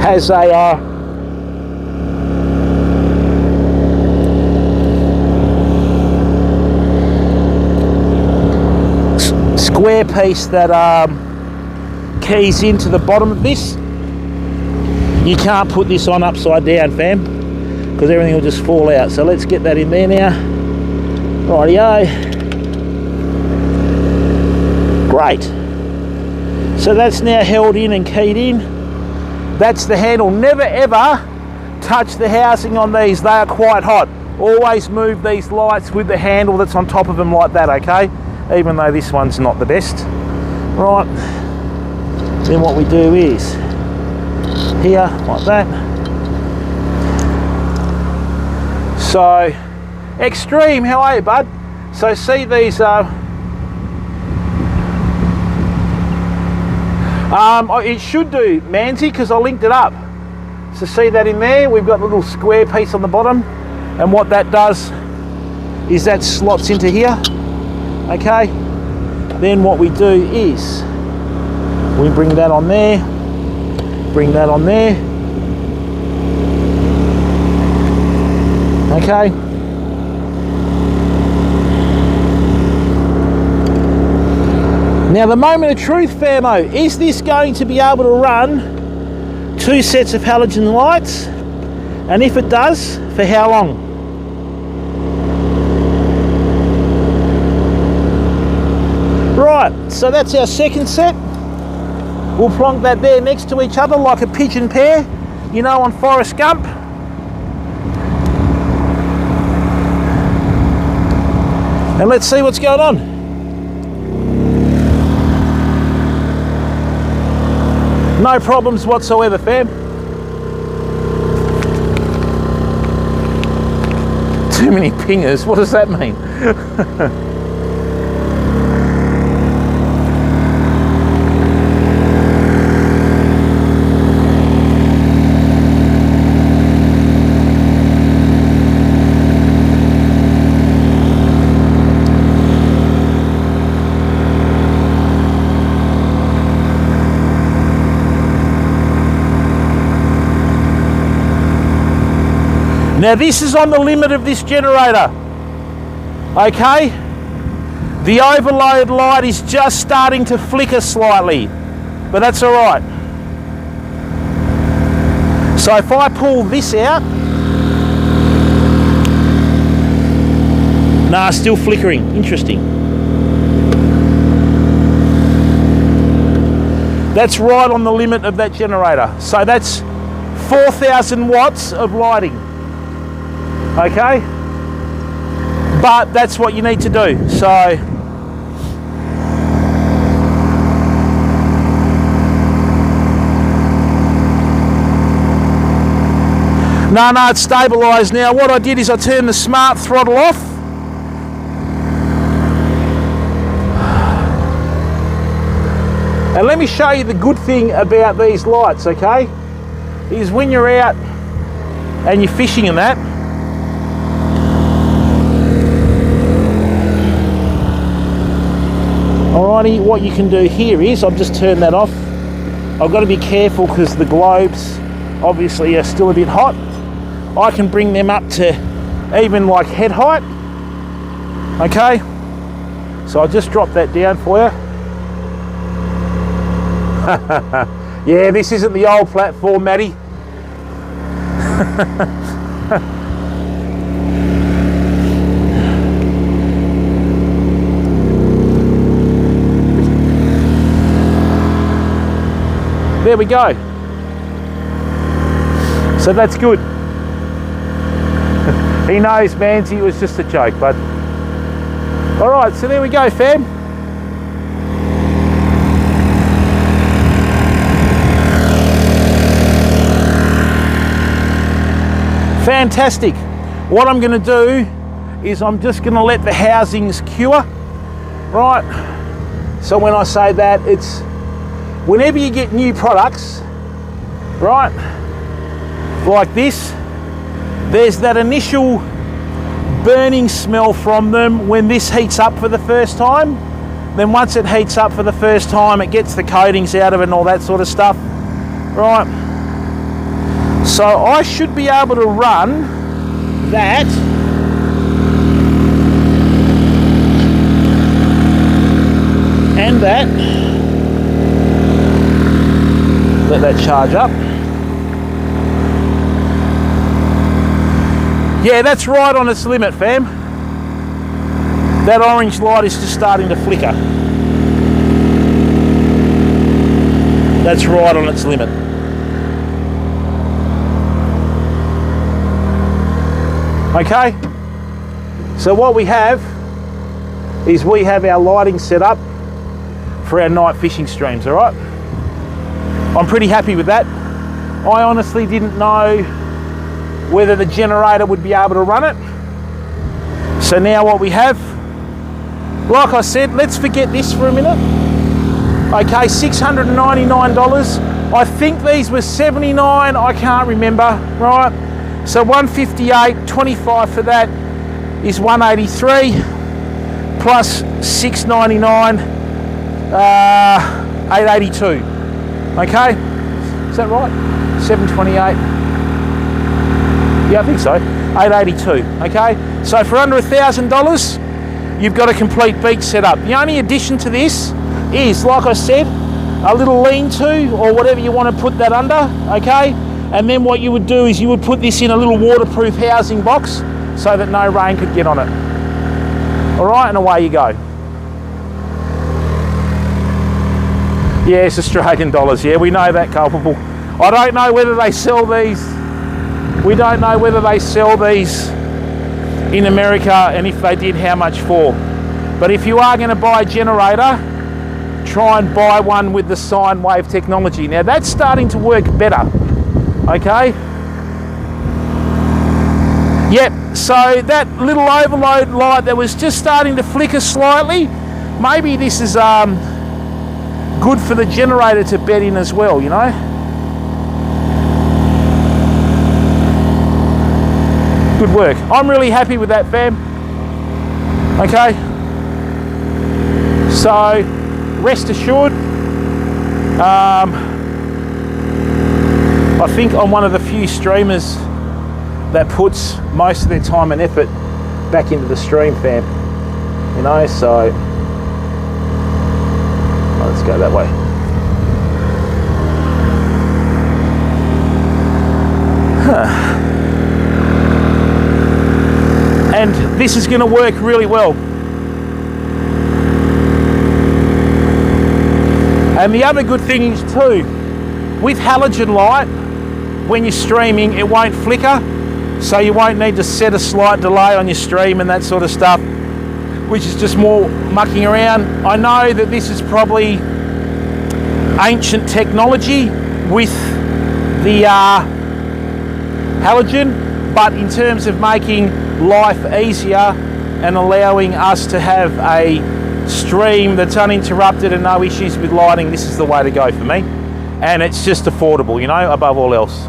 Speaker 1: has a square piece that keys into the bottom of this. You can't put this on upside down, fam, because everything will just fall out. So let's get that in there now. Rightio. Great. So that's now held in and keyed in. That's the handle. Never ever touch the housing on these. They are quite hot. Always move these lights with the handle that's on top of them like that, okay? Even though this one's not the best. Right. Then what we do is here, like that. So, Extreme, how are you, bud? So see these, it should do, Manzi, because I linked it up. So see that in there? We've got a little square piece on the bottom, and what that does is that slots into here, okay? Then what we do is we bring that on there, bring that on there, okay? Now the moment of truth, famo, is this going to be able to run 2 sets of halogen lights? And if it does, for how long? Right, so that's our second set. We'll plonk that there next to each other like a pigeon pair, you know, on Forrest Gump. And let's see what's going on. No problems whatsoever, fam. Too many pingers, what does that mean? Now this is on the limit of this generator, okay? The overload light is just starting to flicker slightly, but that's all right. So if I pull this out, nah, still flickering, interesting. That's right on the limit of that generator. So that's 4,000 watts of lighting. Okay, but that's what you need to do. So no, it's stabilised now. What I did is I turned the smart throttle off. And let me show you the good thing about these lights, okay, is when you're out and you're fishing and that, alrighty, what you can do here is, I've just turned that off, I've got to be careful because the globes obviously are still a bit hot. I can bring them up to even like head height. Okay, so I'll just drop that down for you. Yeah, this isn't the old platform, Matty. There we go. So that's good. He knows, Manzi, it was just a joke, but all right, so there we go, fam. Fantastic. What I'm going to do is I'm just going to let the housings cure, right? So when I say that, it's whenever you get new products, right, like this, there's that initial burning smell from them when this heats up for the first time. Then once it heats up for the first time, it gets the coatings out of it and all that sort of stuff, right? So I should be able to run that and that. Let that charge up. Yeah, that's right on its limit, fam. That orange light is just starting to flicker. That's right on its limit. Okay, so what we have is we have our lighting set up for our night fishing streams, all right? I'm pretty happy with that. I honestly didn't know whether the generator would be able to run it. So now what we have, like I said, let's forget this for a minute. Okay, $699. I think these were $79, I can't remember, right? So 158, 25 for that is 183 plus 699, 882. Okay, is that right? 728. Yeah, I think so. 882. Okay, so for under $1,000, you've got a complete beach setup. The only addition to this is, like I said, a little lean-to or whatever you want to put that under. Okay. And then what you would do is you would put this in a little waterproof housing box so that no rain could get on it. All right, and away you go. Yeah, it's Australian dollars. Yeah, we know that, culpable. I don't know whether they sell these. We don't know whether they sell these in America, and if they did, how much for. But if you are going to buy a generator, try and buy one with the sine wave technology. Now that's starting to work better. Okay. Yep, so that little overload light that was just starting to flicker slightly, maybe this is good for the generator to bed in as well, you know. Good work. I'm really happy with that, fam. Okay. So, rest assured, I think I'm one of the few streamers that puts most of their time and effort back into the stream, fam. You know, so let's go that way. And this is going to work really well. And the other good thing is too, with halogen light, when you're streaming, it won't flicker, so you won't need to set a slight delay on your stream and that sort of stuff, which is just more mucking around. I know that this is probably ancient technology with the halogen, but in terms of making life easier and allowing us to have a stream that's uninterrupted and no issues with lighting, this is the way to go for me. And it's just affordable, you know, above all else.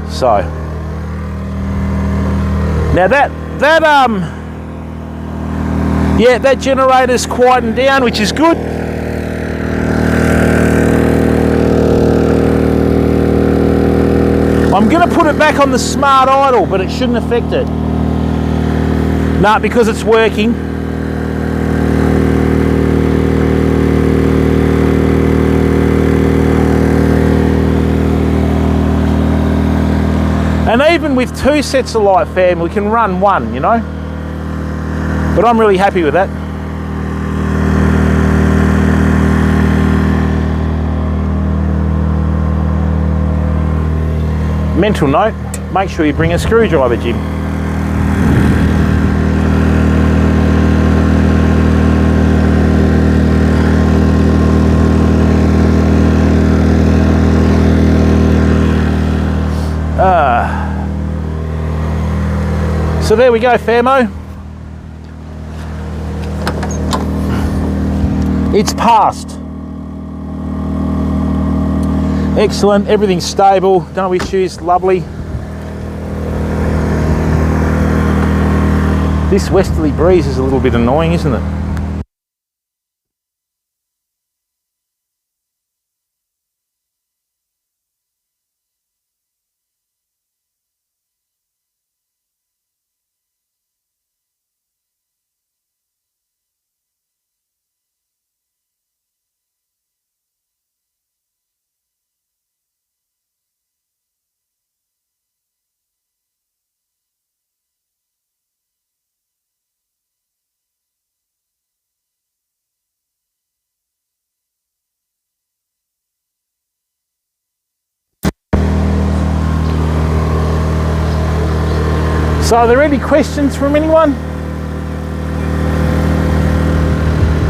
Speaker 1: So now that generator's quietened down, which is good. I'm going to put it back on the smart idle, but it shouldn't affect it. Nah, because it's working. And even with 2 sets of light, fam, we can run 1, you know. But I'm really happy with that. Mental note, make sure you bring a screwdriver, Jim. So there we go, famo. It's passed. Excellent, everything's stable, no issues, lovely. This westerly breeze is a little bit annoying, isn't it? So are there any questions from anyone?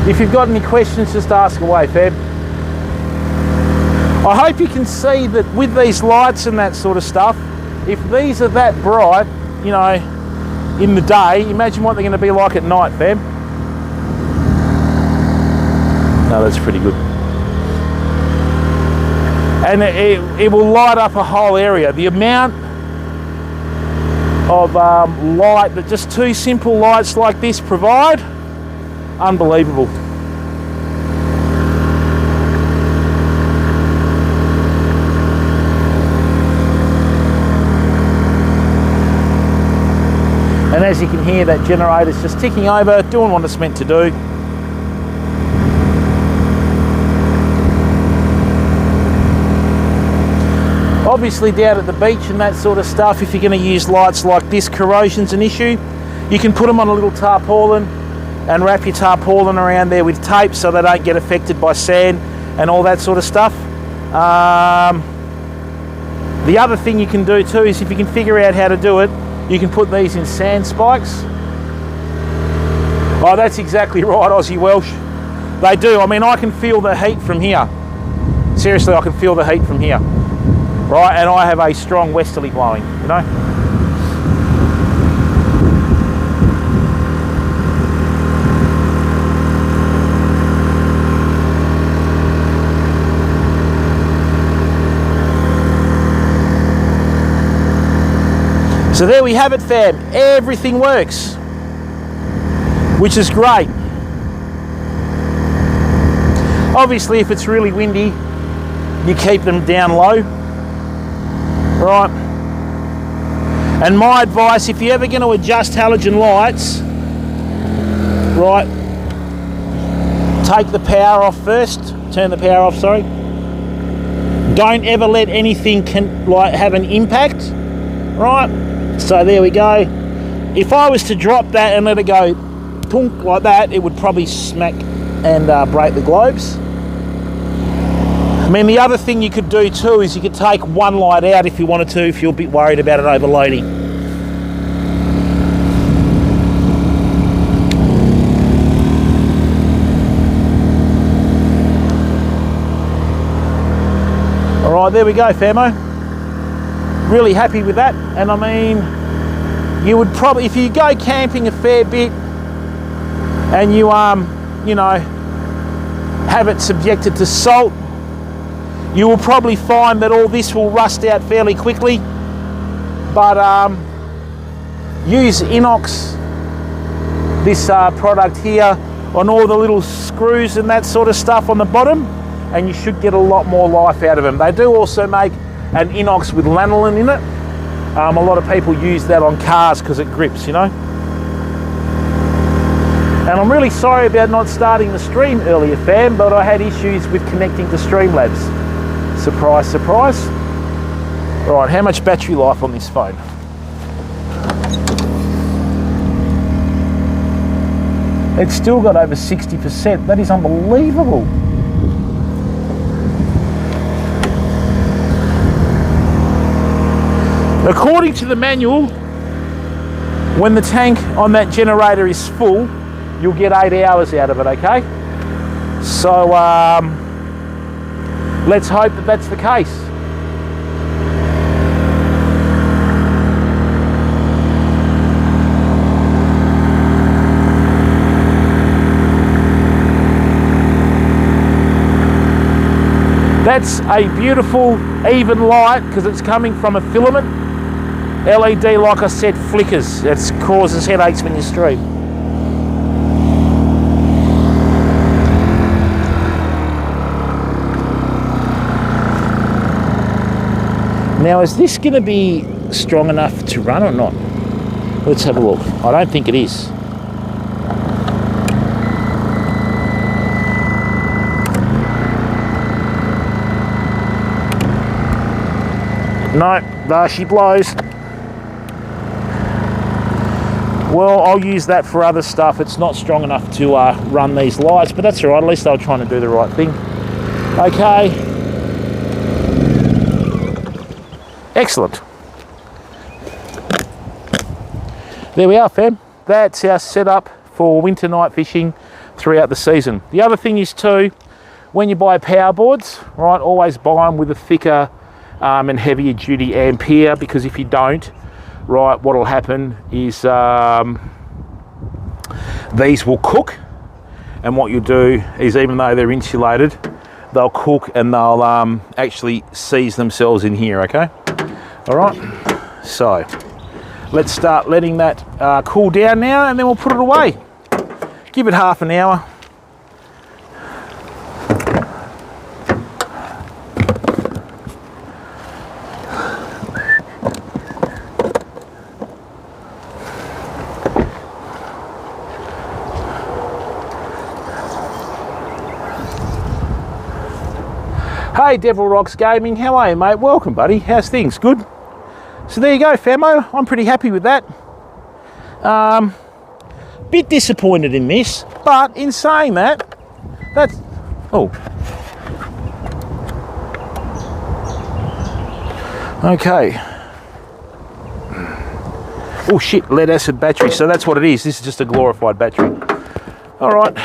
Speaker 1: If you've got any questions, just ask away, Fab. I hope you can see that with these lights and that sort of stuff, if these are that bright, you know, in the day, imagine what they're going to be like at night, Fab. No, that's pretty good. And it will light up a whole area. The amount of light that just 2 simple lights like this provide, unbelievable. And as you can hear, that generator's just ticking over, doing what it's meant to do. Obviously down at the beach and that sort of stuff, if you're going to use lights like this, corrosion's an issue. You can put them on a little tarpaulin and wrap your tarpaulin around there with tape so they don't get affected by sand and all that sort of stuff. The other thing you can do too is, if you can figure out how to do it, you can put these in sand spikes. Oh, that's exactly right, Aussie Welsh. They do. I mean, I can feel the heat from here. Seriously, I can feel the heat from here. Right, and I have a strong westerly blowing, you know. So there we have it, fam. Everything works, which is great. Obviously, if it's really windy, you keep them down low. Right, and my advice, if you're ever going to adjust halogen lights, right, take the power off first, turn the power off, sorry. Don't ever let anything have an impact, right? So there we go. If I was to drop that and let it go tunk like that, it would probably smack and break the globes. I mean, the other thing you could do too is you could take one light out if you wanted to, if you're a bit worried about it overloading. All right, there we go, famo. Really happy with that. And I mean, you would probably, if you go camping a fair bit and you, you know, have it subjected to salt, you will probably find that all this will rust out fairly quickly, but use Inox, this product here, on all the little screws and that sort of stuff on the bottom, and you should get a lot more life out of them. They do also make an inox with lanolin in it. A lot of people use that on cars because it grips, you know. And I'm really sorry about not starting the stream earlier, fam, but I had issues with connecting to Streamlabs. Surprise, surprise. All right, how much battery life on this phone? It's still got over 60%. That is unbelievable. According to the manual, when the tank on that generator is full, you'll get 8 hours out of it, okay? So let's hope that that's the case. That's a beautiful, even light because it's coming from a filament. LED, like I said, flickers. It causes headaches when you stream. Now, is this going to be strong enough to run or not? Let's have a look. I don't think it is. No, there she blows. Well, I'll use that for other stuff. It's not strong enough to run these lights, but that's all right. At least they were trying to do the right thing. Okay. Excellent. There we are, fam. That's our setup for winter night fishing throughout the season. The other thing is too, when you buy power boards, right, always buy them with a thicker and heavier duty ampere, because if you don't, right, what will happen is these will cook, and what you'll do is, even though they're insulated, they'll cook and they'll actually seize themselves in here, okay? All right, so let's start letting that cool down now, and then we'll put it away. Give it half an hour. Hey, Devil Rocks Gaming, how are you, mate? Welcome, buddy. How's things? Good? So there you go, famo. I'm pretty happy with that. Bit disappointed in this, but in saying that, that's... Oh. Okay. Oh, shit, lead acid battery. So that's what it is. This is just a glorified battery. All right.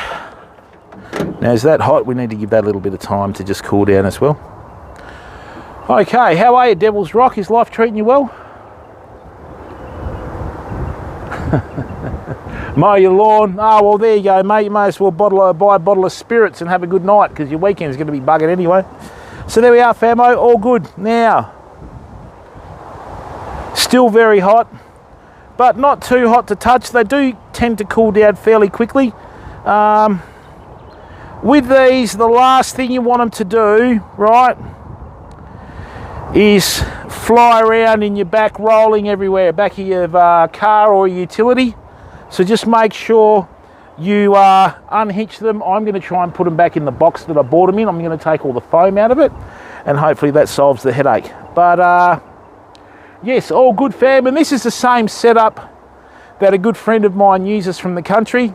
Speaker 1: Now, is that hot? We need to give that a little bit of time to just cool down as well. Okay, how are you, Devil's Rock? Is life treating you well? Mow your lawn. Oh, well, there you go, mate. You may as well buy a bottle of spirits and have a good night, because your weekend's going to be bugging anyway. So there we are, famo. All good. Now, still very hot, but not too hot to touch. They do tend to cool down fairly quickly. With these, the last thing you want them to do, right, is fly around in your back, rolling everywhere, back of your car or utility. So just make sure you unhitch them. I'm going to try and put them back in the box that I bought them in. I'm going to take all the foam out of it, and hopefully that solves the headache. But yes, all good, fam. And this is the same setup that a good friend of mine uses from the country.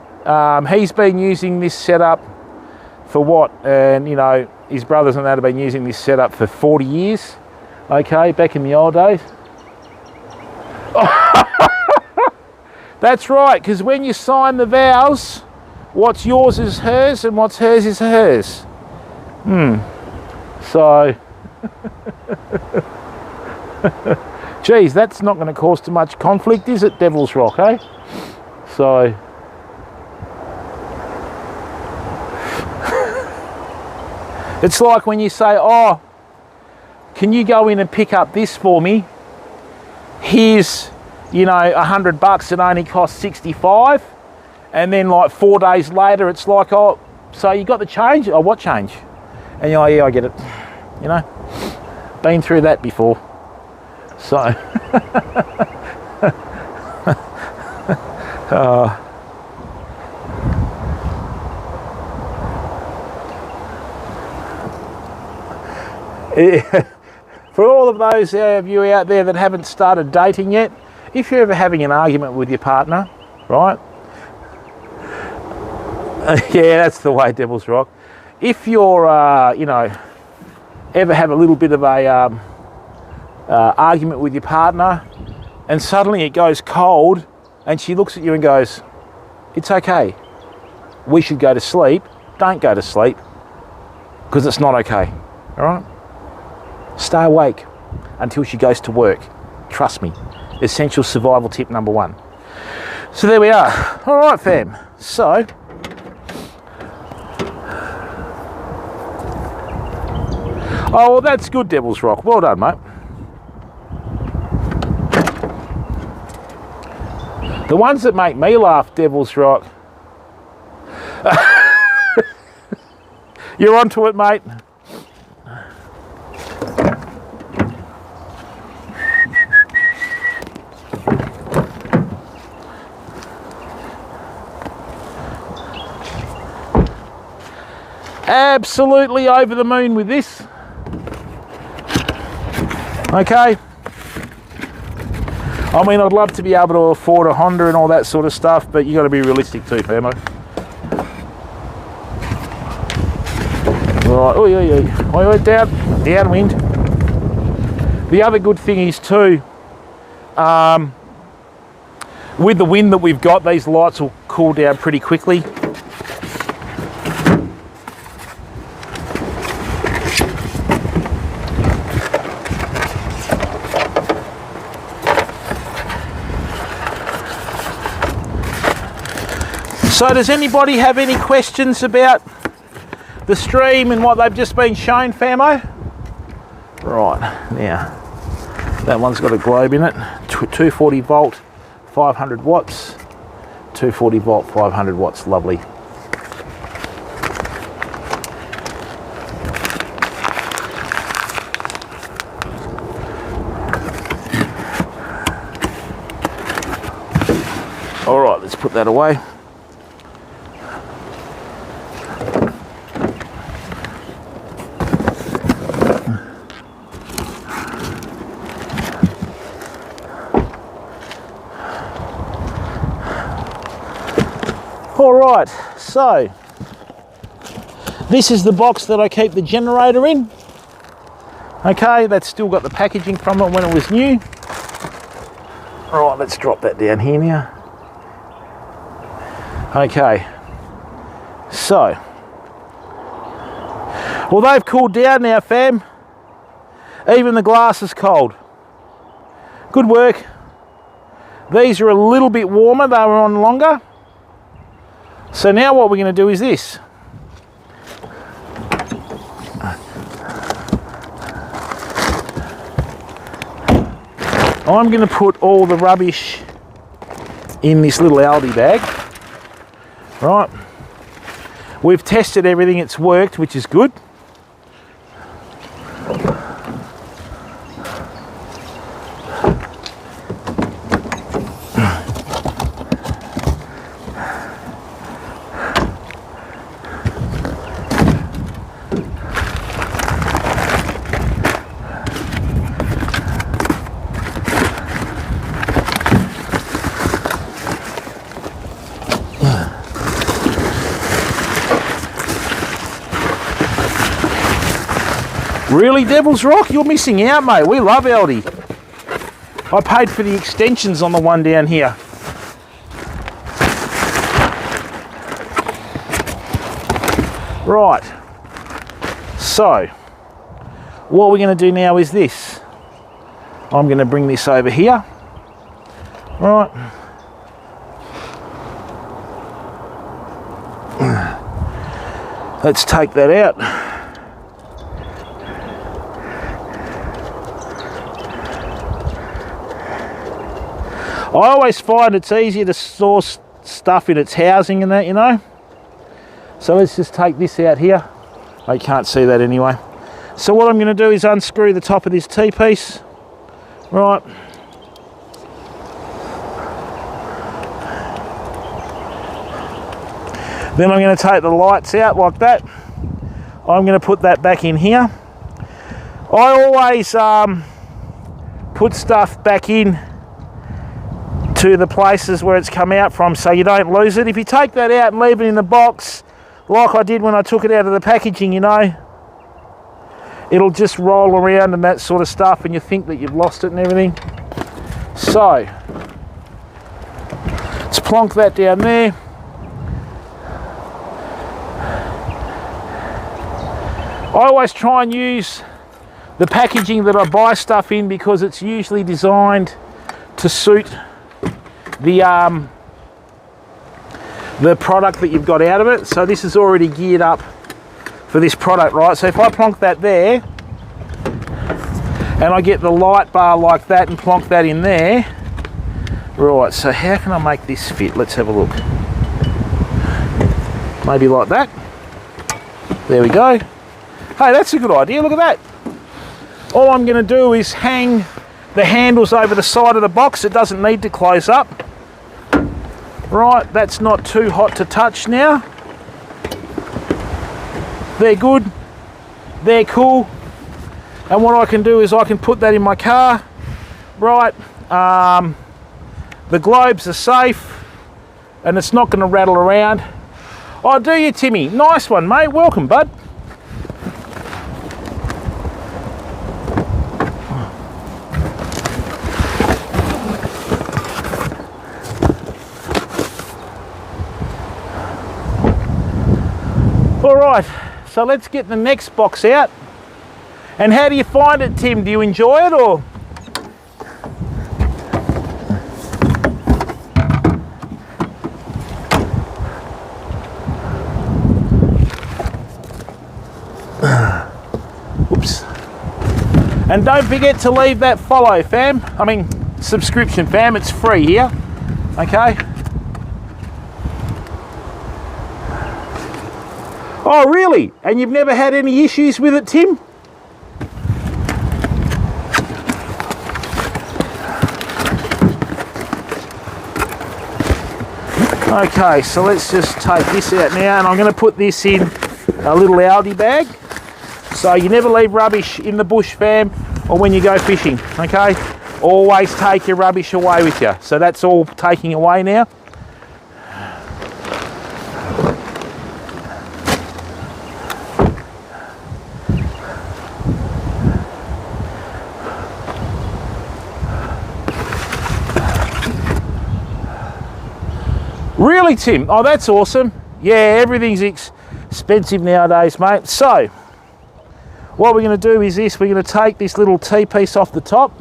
Speaker 1: He's been using this setup for what? And, you know, his brothers and that have been using this setup for 40 years. Okay, back in the old days. That's right, because when you sign the vows, what's yours is hers, and what's hers is hers. So, geez, that's not going to cause too much conflict, is it, Devil's Rock, eh? So, it's like when you say, oh, can you go in and pick up this for me? Here's, you know, $100, it only costs 65. And then like 4 days later, it's like, oh, so you got the change? Oh, what change? And you're like, yeah, I get it, you know. Been through that before. So, for all of those of you out there that haven't started dating yet, if you're ever having an argument with your partner, right? Yeah, that's the way, Devil's Rock. If you're, you know, ever have a little bit of a argument with your partner and suddenly it goes cold and she looks at you and goes, it's okay, we should go to sleep, don't go to sleep because it's not okay, all right? Stay awake until she goes to work. Trust me, essential survival tip number 1. So there we are. All right, fam. So, oh, well, that's good, Devil's Rock. Well done, mate. The ones that make me laugh, Devil's Rock. You're onto it, mate. Absolutely over the moon with this. Okay. I mean, I'd love to be able to afford a Honda and all that sort of stuff, but you got to be realistic too, famo. Right, oh, downwind. The other good thing is too, with the wind that we've got, these lights will cool down pretty quickly. So does anybody have any questions about the stream and what they've just been shown, famo? Right, now, that one's got a globe in it, 240 volt, 500 watts, 240 volt, 500 watts, lovely. All right, let's put that away. All right, so this is the box that I keep the generator in. Okay, that's still got the packaging from it when it was new. All right, let's drop that down here now. Okay, so, well, they've cooled down now, fam. Even the glass is cold. Good work. These are a little bit warmer, they were on longer. So now what we're going to do is this. I'm going to put all the rubbish in this little Aldi bag. Right. We've tested everything, it's worked, which is good. Really, Devil's Rock? You're missing out, mate. We love Aldi. I paid for the extensions on the one down here. Right. So, what we're going to do now is this. I'm going to bring this over here. Right. Let's take that out. I always find it's easier to store stuff in its housing and that, you know. So let's just take this out here. I can't see that anyway. So what I'm going to do is unscrew the top of this T-piece. Right. Then I'm going to take the lights out like that. I'm going to put that back in here. I always put stuff back in to the places where it's come out from so you don't lose it. If you take that out and leave it in the box, like I did when I took it out of the packaging, you know, it'll just roll around and that sort of stuff and you think that you've lost it and everything. So, let's plonk that down there. I always try and use the packaging that I buy stuff in because it's usually designed to suit the product that you've got out of it. So this is already geared up for this product, right? So if I plonk that there and I get the light bar like that and plonk that in there, right, so how can I make this fit? Let's have a look. Maybe like that. There we go. Hey, that's a good idea, look at that. All I'm going to do is hang the handles over the side of the box. It doesn't need to close up. Right, that's not too hot to touch now. They're good, they're cool. And what I can do is I can put that in my car. Right, the globes are safe and it's not going to rattle around. Oh, do you, Timmy? Nice one, mate. Welcome, bud. All right, so let's get the next box out. And how do you find it, Tim? Do you enjoy it or? Whoops. And don't forget to leave that follow, fam. I mean, subscription, fam. It's free here. Okay. Oh, really? And you've never had any issues with it, Tim? Okay, so let's just take this out now, and I'm going to put this in a little Aldi bag. So you never leave rubbish in the bush, fam, or when you go fishing, okay? Always take your rubbish away with you. So that's all taking away now. Really, Tim? Oh, that's awesome. Yeah, everything's expensive nowadays, mate. So, what we're going to do is this. We're going to take this little T-piece off the top.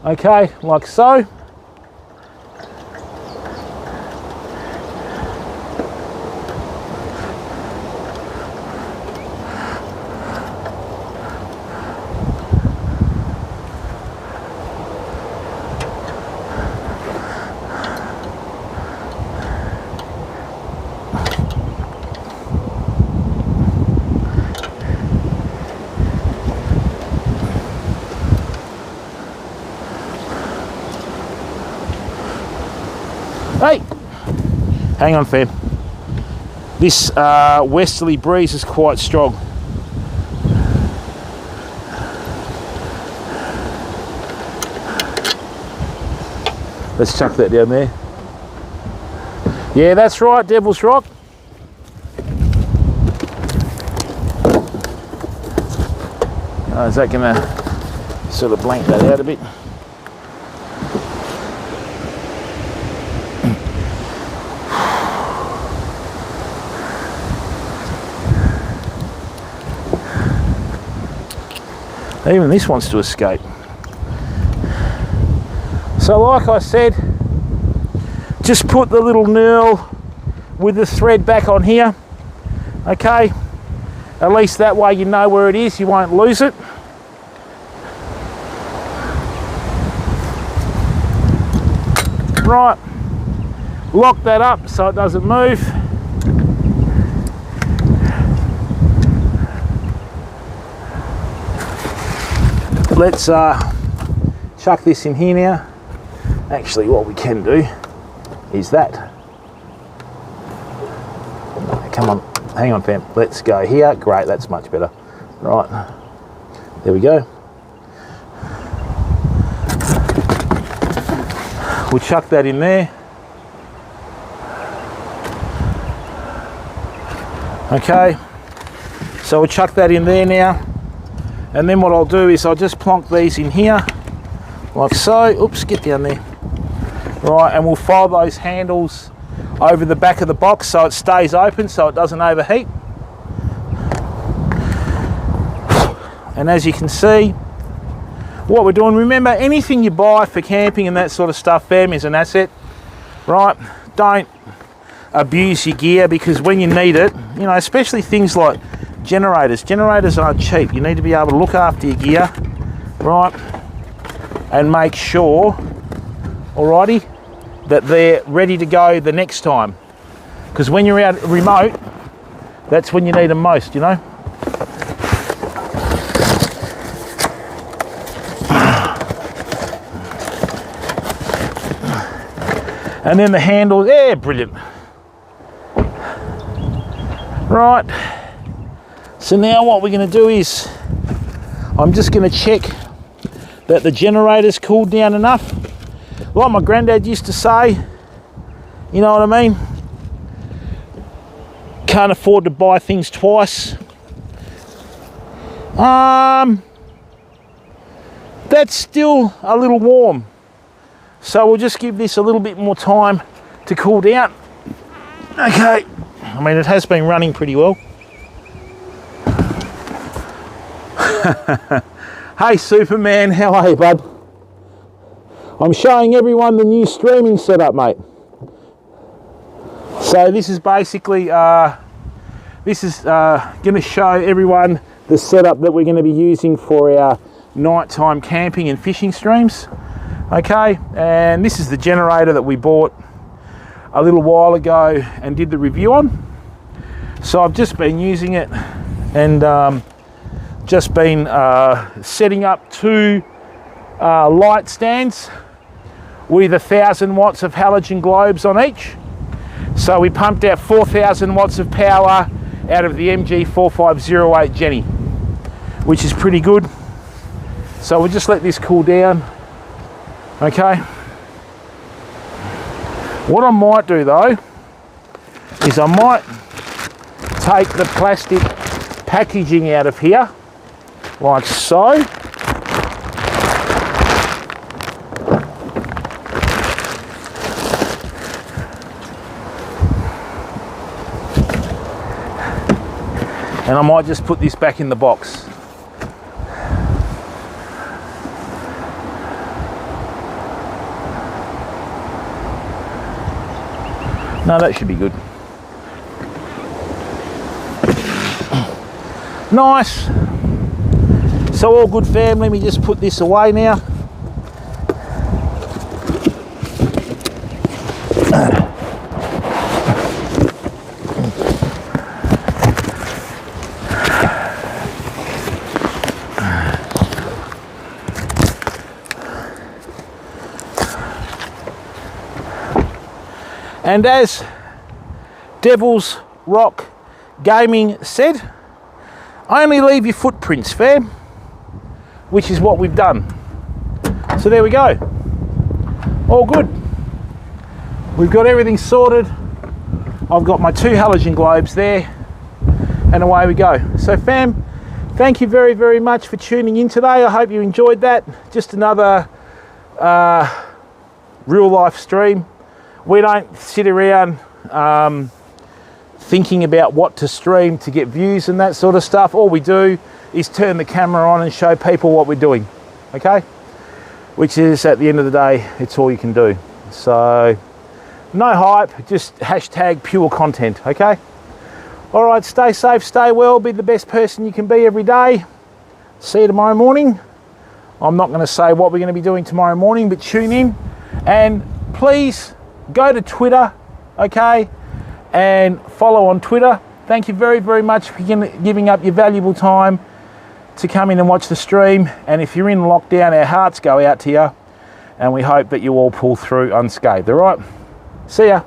Speaker 1: Okay, like so. Hey, hang on, fam. This westerly breeze is quite strong. Let's chuck that down there. Yeah, that's right, Devil's Rock. Is that going to sort of blank that out a bit? Even this wants to escape. So like I said, just put the little knurl with the thread back on here. Okay, at least that way you know where it is, you won't lose it. Right, lock that up so it doesn't move. let's chuck this in here now. Actually, what we can do is that. Come on, hang on fam, let's go here. Great, that's much better. Right, there we go. We'll chuck that in there. Okay, so we'll chuck that in there now. And then what I'll do is I'll just plonk these in here, like so. Oops, get down there. Right, and we'll fold those handles over the back of the box so it stays open, so it doesn't overheat. And as you can see, what we're doing, remember, anything you buy for camping and that sort of stuff, fam, is an asset, right? Don't abuse your gear, because when you need it, you know, especially things like generators aren't cheap. You need to be able to look after your gear, right, and make sure, alrighty, that they're ready to go the next time, because when you're out remote, that's when you need them most, you know. And then the handles, yeah, brilliant. Right, so now what we're going to do is I'm just going to check that the generator's cooled down enough. Like my granddad used to say, you know what I mean? Can't afford to buy things twice. That's still a little warm. So we'll just give this a little bit more time to cool down. Okay, I mean, it has been running pretty well. Hey Superman, how are you, bud? I'm showing everyone the new streaming setup, mate. So this is basically, going to show everyone the setup that we're going to be using for our nighttime camping and fishing streams. Okay, and this is the generator that we bought a little while ago and did the review on. So I've just been using it and just been setting up 2 light stands with 1,000 watts of halogen globes on each. So we pumped out 4,000 watts of power out of the MG4508 Jenny, which is pretty good. So we'll just let this cool down. Okay. What I might do though is I might take the plastic packaging out of here, like so. And I might just put this back in the box. No, that should be good. Nice. So all good, fam. Let me just put this away now. And as Devil's Rock Gaming said, only leave your footprints, fam, which is what we've done. So there we go. All good. We've got everything sorted. I've got my 2 halogen globes there, and away we go. So fam, thank you very, very much for tuning in today. I hope you enjoyed that. Just another real life stream. We don't sit around thinking about what to stream to get views and that sort of stuff. All we do is turn the camera on and show people what we're doing, okay? Which is, at the end of the day, it's all you can do. So, no hype, just hashtag pure content, okay? All right, stay safe, stay well, be the best person you can be every day. See you tomorrow morning. I'm not going to say what we're going to be doing tomorrow morning, but tune in. And please go to Twitter, okay, and follow on Twitter. Thank you very, very much for giving up your valuable time to come in and watch the stream. And if you're in lockdown, our hearts go out to you, and we hope that you all pull through unscathed. All right, see ya.